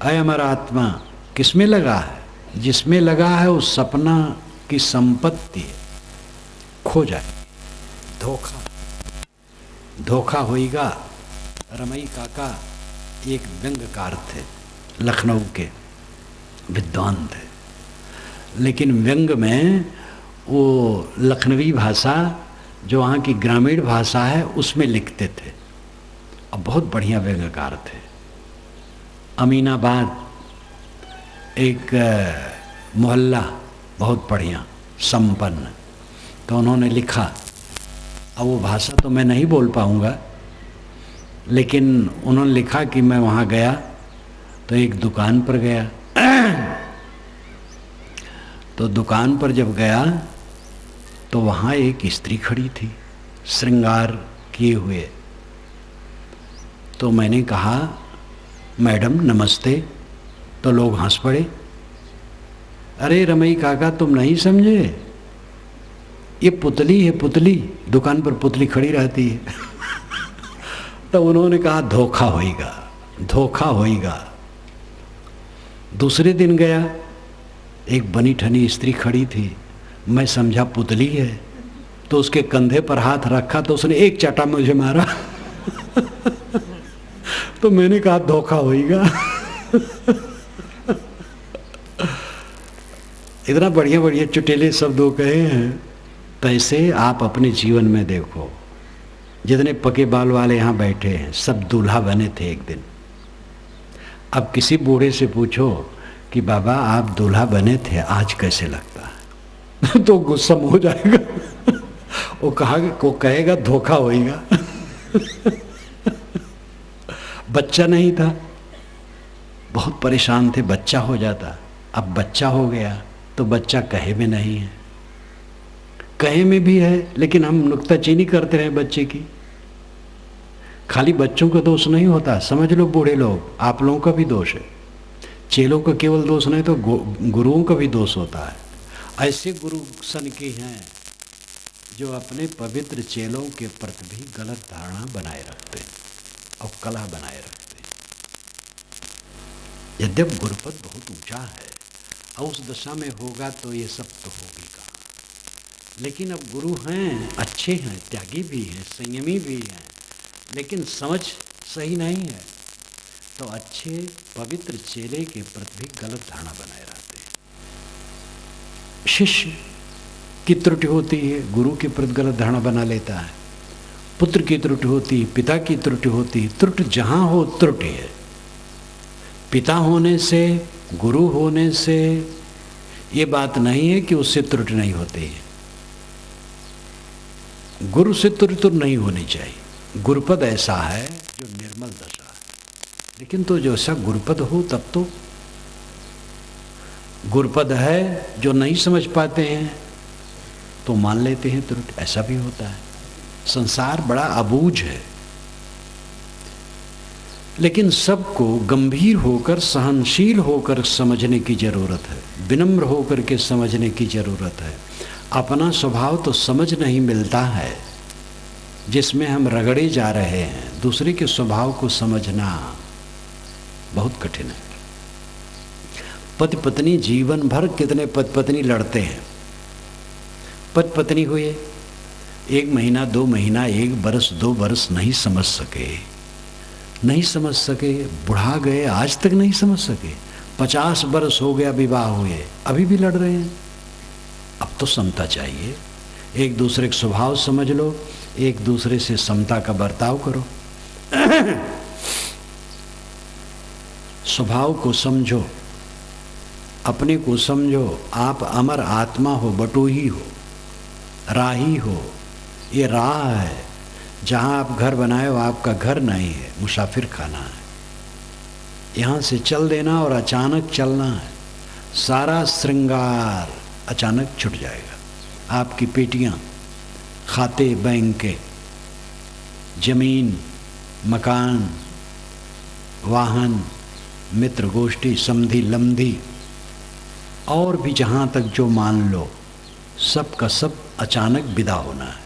अय अमर आत्मा किसमें लगा है? जिसमें लगा है उस सपना की संपत्ति खो जाए। धोखा धोखा होएगा। रमई काका एक व्यंग्यकार थे, लखनऊ के विद्वान थे, लेकिन व्यंग में वो लखनवी भाषा जो वहाँ की ग्रामीण भाषा है उसमें लिखते थे और बहुत बढ़िया व्यंग्यकार थे। अमीनाबाद एक मोहल्ला बहुत बढ़िया संपन्न, तो उन्होंने लिखा। अब वो भाषा तो मैं नहीं बोल पाऊँगा, लेकिन उन्होंने लिखा कि मैं वहाँ गया तो एक दुकान पर गया। तो दुकान पर जब गया तो वहाँ एक स्त्री खड़ी थी श्रृंगार किए हुए। तो मैंने कहा मैडम नमस्ते, तो लोग हंस पड़े। अरे रमई काका तुम नहीं समझे, ये पुतली है, पुतली, दुकान पर पुतली खड़ी रहती है। तो उन्होंने कहा धोखा होएगा, धोखा होएगा। दूसरे दिन गया, एक बनी ठनी स्त्री खड़ी थी, मैं समझा पुतली है, तो उसके कंधे पर हाथ रखा तो उसने एक चाटा मुझे मारा। तो मैंने कहा धोखा होगा। इतना बढ़िया बढ़िया चुटेले शब्दों कहे हैं। तो ऐसे आप अपने जीवन में देखो, जितने पके बाल वाले यहाँ बैठे हैं सब दूल्हा बने थे एक दिन। अब किसी बूढ़े से पूछो कि बाबा आप दूल्हा बने थे, आज कैसे लगता है? तो गुस्सा हो जाएगा। वो कहेगा धोखा होगा। बच्चा नहीं था, बहुत परेशान थे, बच्चा हो जाता। अब बच्चा हो गया तो बच्चा कहे में नहीं है, कहे में भी है, लेकिन हम नुक्ताचीनी करते रहे बच्चे की। खाली बच्चों का दोष नहीं होता, समझ लो बूढ़े लोग, आप लोगों का भी दोष है। चेलों का केवल दोष नहीं तो गुरुओं का भी दोष होता है। ऐसे गुरु सन के हैं जो अपने पवित्र चेलों के प्रति भी गलत धारणा बनाए रखते हैं और कला बनाए रखते हैं। यद्यप गुरुपद बहुत ऊंचा है और उस दशा में होगा तो ये सब तो होगी कहाँ, लेकिन अब गुरु हैं, अच्छे हैं, त्यागी भी हैं, संयमी भी हैं, लेकिन समझ सही नहीं है, तो अच्छे पवित्र चेले के प्रति भी गलत धारणा बनाए रहते हैं। शिष्य की त्रुटि होती है, गुरु के प्रति गलत धारणा बना लेता है। पुत्र की त्रुटि होती है, पिता की त्रुटि होती है। त्रुटि जहाँ हो त्रुटि है। पिता होने से, गुरु होने से ये बात नहीं है कि उससे त्रुटि नहीं होती है। गुरु से त्रुटि तो नहीं होनी चाहिए। गुरुपद ऐसा है जो निर्मल दशा है, लेकिन तो जो ऐसा गुरुपद हो तब तो। गुरुपद है जो नहीं समझ पाते हैं तो मान लेते हैं त्रुटि, ऐसा भी होता है। संसार बड़ा अबूझ है, लेकिन सबको गंभीर होकर, सहनशील होकर समझने की जरूरत है, विनम्र होकर के समझने की जरूरत है। अपना स्वभाव तो समझ नहीं मिलता है जिसमें हम रगड़े जा रहे हैं, दूसरे के स्वभाव को समझना बहुत कठिन है। पति पत्नी जीवन भर, कितने पति पत्नी लड़ते हैं, पति पत्नी हुए 1 महीना 2 महीना 1 बरस 2 बरस नहीं समझ सके, बुढ़ा गए आज तक नहीं समझ सके। 50 बरस हो गया विवाह हुए, अभी भी लड़ रहे हैं। अब तो समता चाहिए, एक दूसरे का स्वभाव समझ लो, एक दूसरे से समता का बर्ताव करो। स्वभाव को समझो, अपने को समझो। आप अमर आत्मा हो, बटोही हो, राही हो। ये राह है, जहाँ आप घर बनाए हो आपका घर नहीं है, मुसाफिर खाना है। यहाँ से चल देना और अचानक चलना है। सारा श्रृंगार अचानक छूट जाएगा। आपकी पेटियाँ, खाते बैंक के, जमीन, मकान, वाहन, मित्र गोष्ठी, समधी लमधी, और भी जहाँ तक जो मान लो, सब का सब अचानक विदा होना है।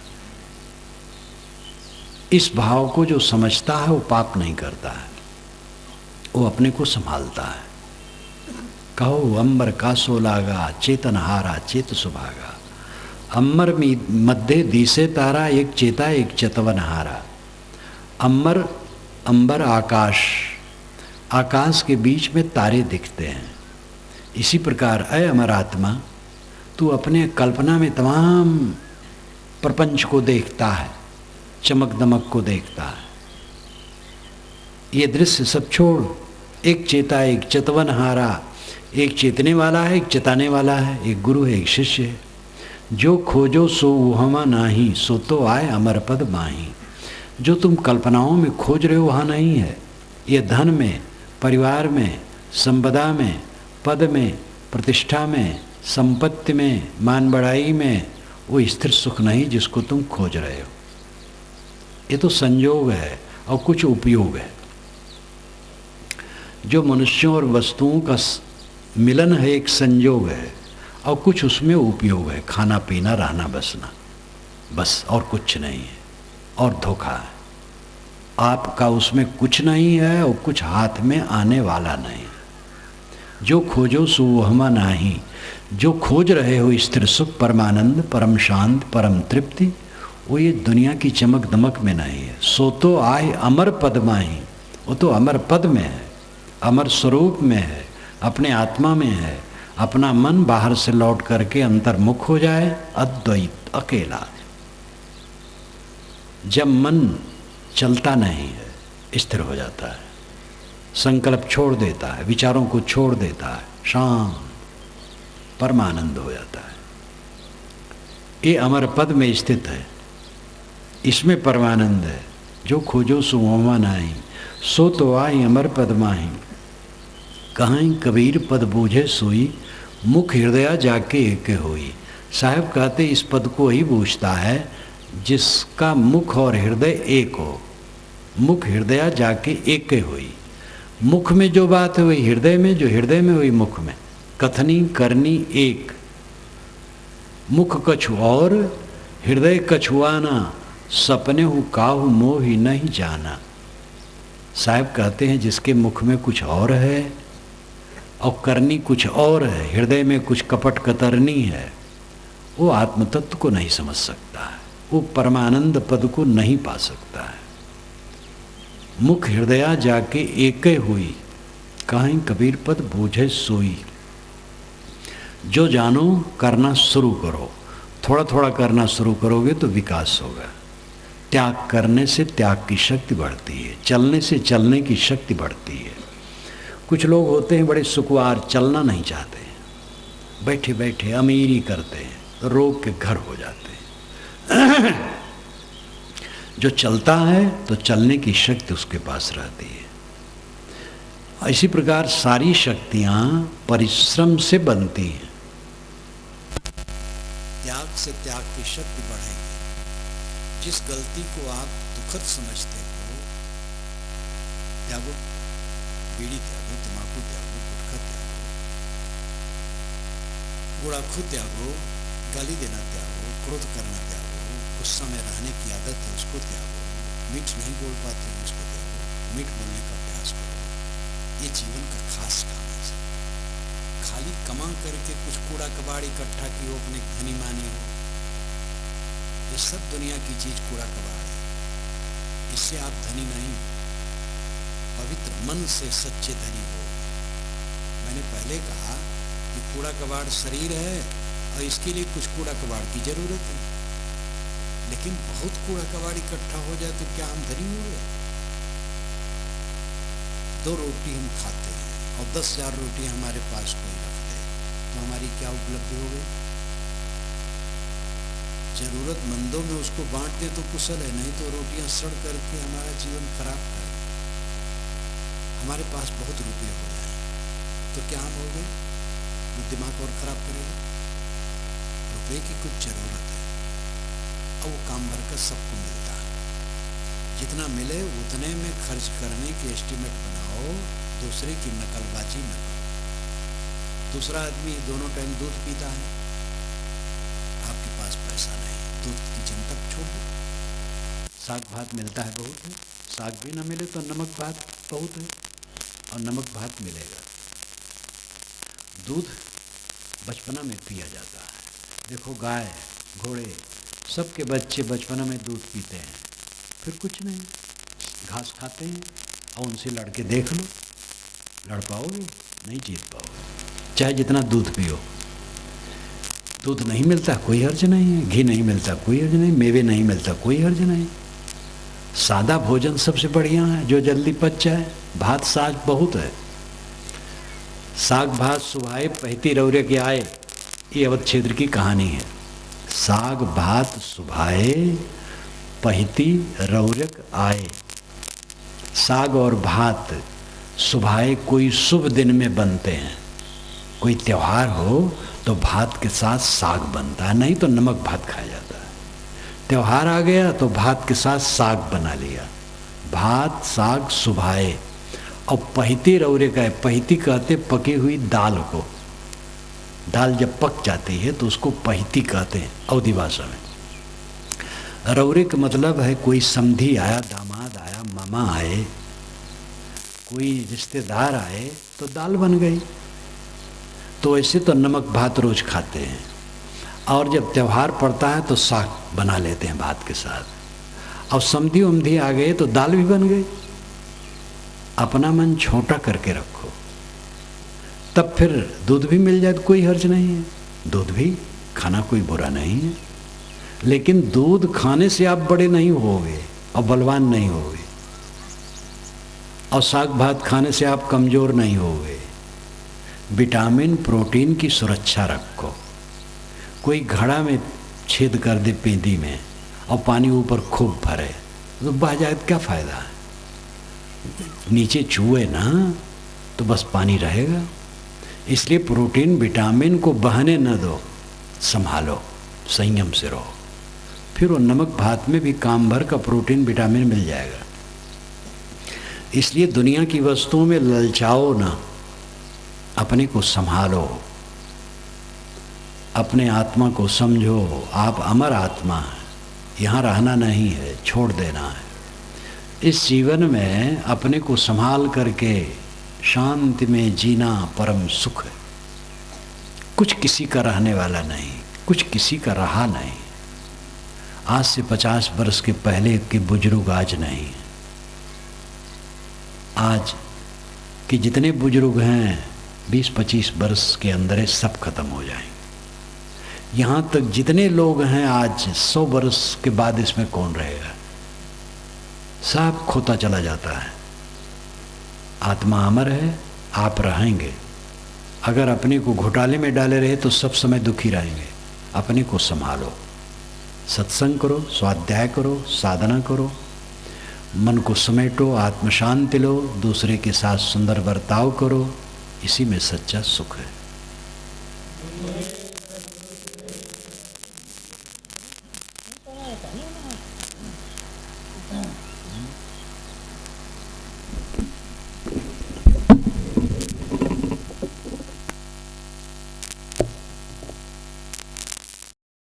इस भाव को जो समझता है वो पाप नहीं करता है, वो अपने को संभालता है। कहो अंबर कासो लागा, चेतन हारा चेत सुभागा। अम्बर मध्य दिसे तारा, एक चेता एक चेतवन हारा। अंबर आकाश, आकाश के बीच में तारे दिखते हैं। इसी प्रकार अय अमर आत्मा, तू अपने कल्पना में तमाम प्रपंच को देखता है, चमक दमक को देखता है। ये दृश्य सब छोड़, एक चेता एक चेतवन हारा। एक चेतने वाला है, एक चेताने वाला है, एक गुरु है, एक शिष्य है। जो खोजो सो वहमा नाही, सो तो आए अमर पद माही। जो तुम कल्पनाओं में खोज रहे हो वहाँ नहीं है। ये धन में, परिवार में, संपदा में, पद में, प्रतिष्ठा में, संपत्ति में, मान बढ़ाई में वो स्थिर सुख नहीं जिसको तुम खोज रहे हो। ये तो संयोग है और कुछ उपयोग है। जो मनुष्यों और वस्तुओं का मिलन है एक संयोग है, और कुछ उसमें उपयोग है, खाना पीना रहना बसना, बस और कुछ नहीं है। और धोखा है, आपका उसमें कुछ नहीं है और कुछ हाथ में आने वाला नहीं। जो खोजो सो वहमा नाही। जो खोज रहे हो स्थिर सुख, परमानंद, परम शांत, परम तृप्ति, वो ये दुनिया की चमक दमक में नहीं है। सो तो आए अमर पद माही, वो तो अमर पद में है, अमर स्वरूप में है, अपने आत्मा में है। अपना मन बाहर से लौट करके अंतर्मुख हो जाए, अद्वैत अकेला। जब मन चलता नहीं है, स्थिर हो जाता है, संकल्प छोड़ देता है, विचारों को छोड़ देता है, शांत परमानंद हो जाता है। ये अमर पद में स्थित है, इसमें परमानंद है। जो खोजो सो वहमा नाही, सो तो आई अमर पद माही। कहीं कबीर पद बूझे सोई, मुख हृदय जाके एक होई। साहब कहते इस पद को ही बूझता है जिसका मुख और हृदय एक हो। मुख हृदय जाके एक होई। मुख में जो बात है वही हृदय में, जो हृदय में वही मुख में। कथनी करनी एक, मुख कछु और हृदय कछुआना। सपने हूँ काहू मोहि नहीं जाना। साहब कहते हैं जिसके मुख में कुछ और है और करनी कुछ और है, हृदय में कुछ कपट कतरनी है, वो आत्म तत्व को नहीं समझ सकता है, वो परमानंद पद को नहीं पा सकता है। मुख हृदय जाके एके हुई, कहीं कबीर पद बूझे सोई। जो जानो करना शुरू करो, थोड़ा थोड़ा करना शुरू करोगे तो विकास होगा। त्याग करने से त्याग की शक्ति बढ़ती है, चलने से चलने की शक्ति बढ़ती है। कुछ लोग होते हैं बड़े सुकुवार, चलना नहीं चाहते, बैठे बैठे अमीरी करते हैं, रोग के घर हो जाते हैं। जो चलता है तो चलने की शक्ति उसके पास रहती है। इसी प्रकार सारी शक्तियां परिश्रम से बनती हैं। त्याग से त्याग की शक्ति बढ़ेगी। जिस गलती को आप दुखद समझते हो, त्यागो, बीड़ी त्यागो, तम्बाकू त्यागो, गुटखा त्यागो, गुड़ाखू त्यागो, गाली देना त्यागो, क्रोध करना त्यागो, गुस्सा में रहने की आदत है उसको त्यागो, मीठ नहीं बोल पाते हैं उसको त्यागो, मीठ बोलने का प्रयास करो। ये जीवन का खास काम है। खाली कमा करके कुछ कूड़ा कबाड़ इकट्ठा की हो, अपने धनी मानी हो, ये सब दुनिया की चीज कूड़ा कबाड़ है। इससे आप धनी नहीं, पवित्र मन से सच्चे धनी हो। मैंने पहले कहा कि कूड़ा कबाड़ शरीर है और इसके लिए कुछ कूड़ा कबाड़ की जरूरत है, लेकिन बहुत कूड़ा कबाड़ इकट्ठा हो जाए तो क्या हम धनी हो गए? 2 रोटी हम खाते हैं और 10,000 रोटी हमारे पास कोई रख दे तो हमारी क्या उपलब्धि हो गई? जरूरतमंदों में उसको बांट दे तो कुशल है, नहीं तो रोटियां सड़ करके हमारा जीवन खराब कर। हमारे पास बहुत रुपये हो जाए तो क्या हम हो गए? तो दिमाग और खराब करेगा। रुपये की कुछ जरूरत है और वो काम भर कर सबको मिलता है। जितना मिले उतने में खर्च करने की एस्टिमेट बनाओ, दूसरे की नकलबाजी न करो। दूसरा आदमी दोनों टाइम दूध पीता है, आपके पास पैसा नहीं, दूध की चिंता छोड़ दो। साग भात मिलता है बहुत है, साग भी ना मिले तो नमक भात बहुत है और नमक भात मिलेगा। दूध बचपना में पिया जाता है। देखो गाय घोड़े सबके बच्चे बचपना में दूध पीते हैं, फिर कुछ नहीं, घास खाते हैं और उनसे लड़के देख लो, लड़ पाओगे? नहीं जीत पाओगे, चाहे जितना दूध पियो। दूध नहीं मिलता कोई हर्ज नहीं है, घी नहीं मिलता कोई हर्ज नहीं, मेवे नहीं मिलता कोई हर्ज नहीं। सादा भोजन सबसे बढ़िया है जो जल्दी पच जाए। भात साग बहुत है, साग भात सुभाए पहती रौरे के आए, ये अवध क्षेत्र की कहानी है। साग भात सुभाए पहती रौरक आए। साग और भात सुभाए कोई शुभ दिन में बनते हैं, कोई त्योहार हो तो भात के साथ साग बनता है, नहीं तो नमक भात खाया जाता है। त्योहार आ गया तो भात के साथ साग बना लिया। भात साग सुभाए। और पहती रौरे का है, पहती कहते पकी हुई दाल को। दाल जब पक जाती है तो उसको पहती कहते हैं अवधी भाषा में। रौरे का मतलब है कोई समधी आया, दामाद आया, मामा आए, कोई रिश्तेदार आए तो दाल बन गई। तो ऐसे तो नमक भात रोज खाते हैं, और जब त्यौहार पड़ता है तो साग बना लेते हैं भात के साथ। और समधी उमधी आ गए तो दाल भी बन गई। अपना मन छोटा करके रखो, तब फिर दूध भी मिल जाए तो कोई हर्ज नहीं है। दूध भी खाना कोई बुरा नहीं है, लेकिन दूध खाने से आप बड़े नहीं होगे और बलवान नहीं होगे, और साग भात खाने से आप कमज़ोर नहीं होगे। विटामिन प्रोटीन की सुरक्षा रखो। कोई घड़ा में छेद कर दे पेंदी में और पानी ऊपर खूब भरे तो बह जाए तो क्या फ़ायदा है? नीचे चूहे ना तो बस पानी रहेगा। इसलिए प्रोटीन विटामिन को बहने न दो, संभालो, संयम से रहो, फिर वो नमक भात में भी काम भर का प्रोटीन विटामिन मिल जाएगा। इसलिए दुनिया की वस्तुओं में ललचाओ ना, अपने को संभालो, अपने आत्मा को समझो। आप अमर आत्मा हैं, यहाँ रहना नहीं है, छोड़ देना है। इस जीवन में अपने को संभाल करके शांति में जीना परम सुख है। कुछ किसी का रहने वाला नहीं, कुछ किसी का रहा नहीं। आज से 50 वर्ष के पहले के बुजुर्ग आज नहीं। आज के जितने बुजुर्ग हैं 20-25 वर्ष के अंदर है, सब खत्म हो जाएंगे। यहाँ तक जितने लोग हैं आज 100 वर्ष के बाद इसमें कौन रहेगा? सब खोता चला जाता है। आत्मा अमर है, आप रहेंगे। अगर अपने को घोटाले में डाले रहे तो सब समय दुखी रहेंगे। अपने को संभालो, सत्संग करो, स्वाध्याय करो, साधना करो, मन को समेटो, आत्म शांति लो, दूसरे के साथ सुंदर बर्ताव करो। इसी में सच्चा सुख है।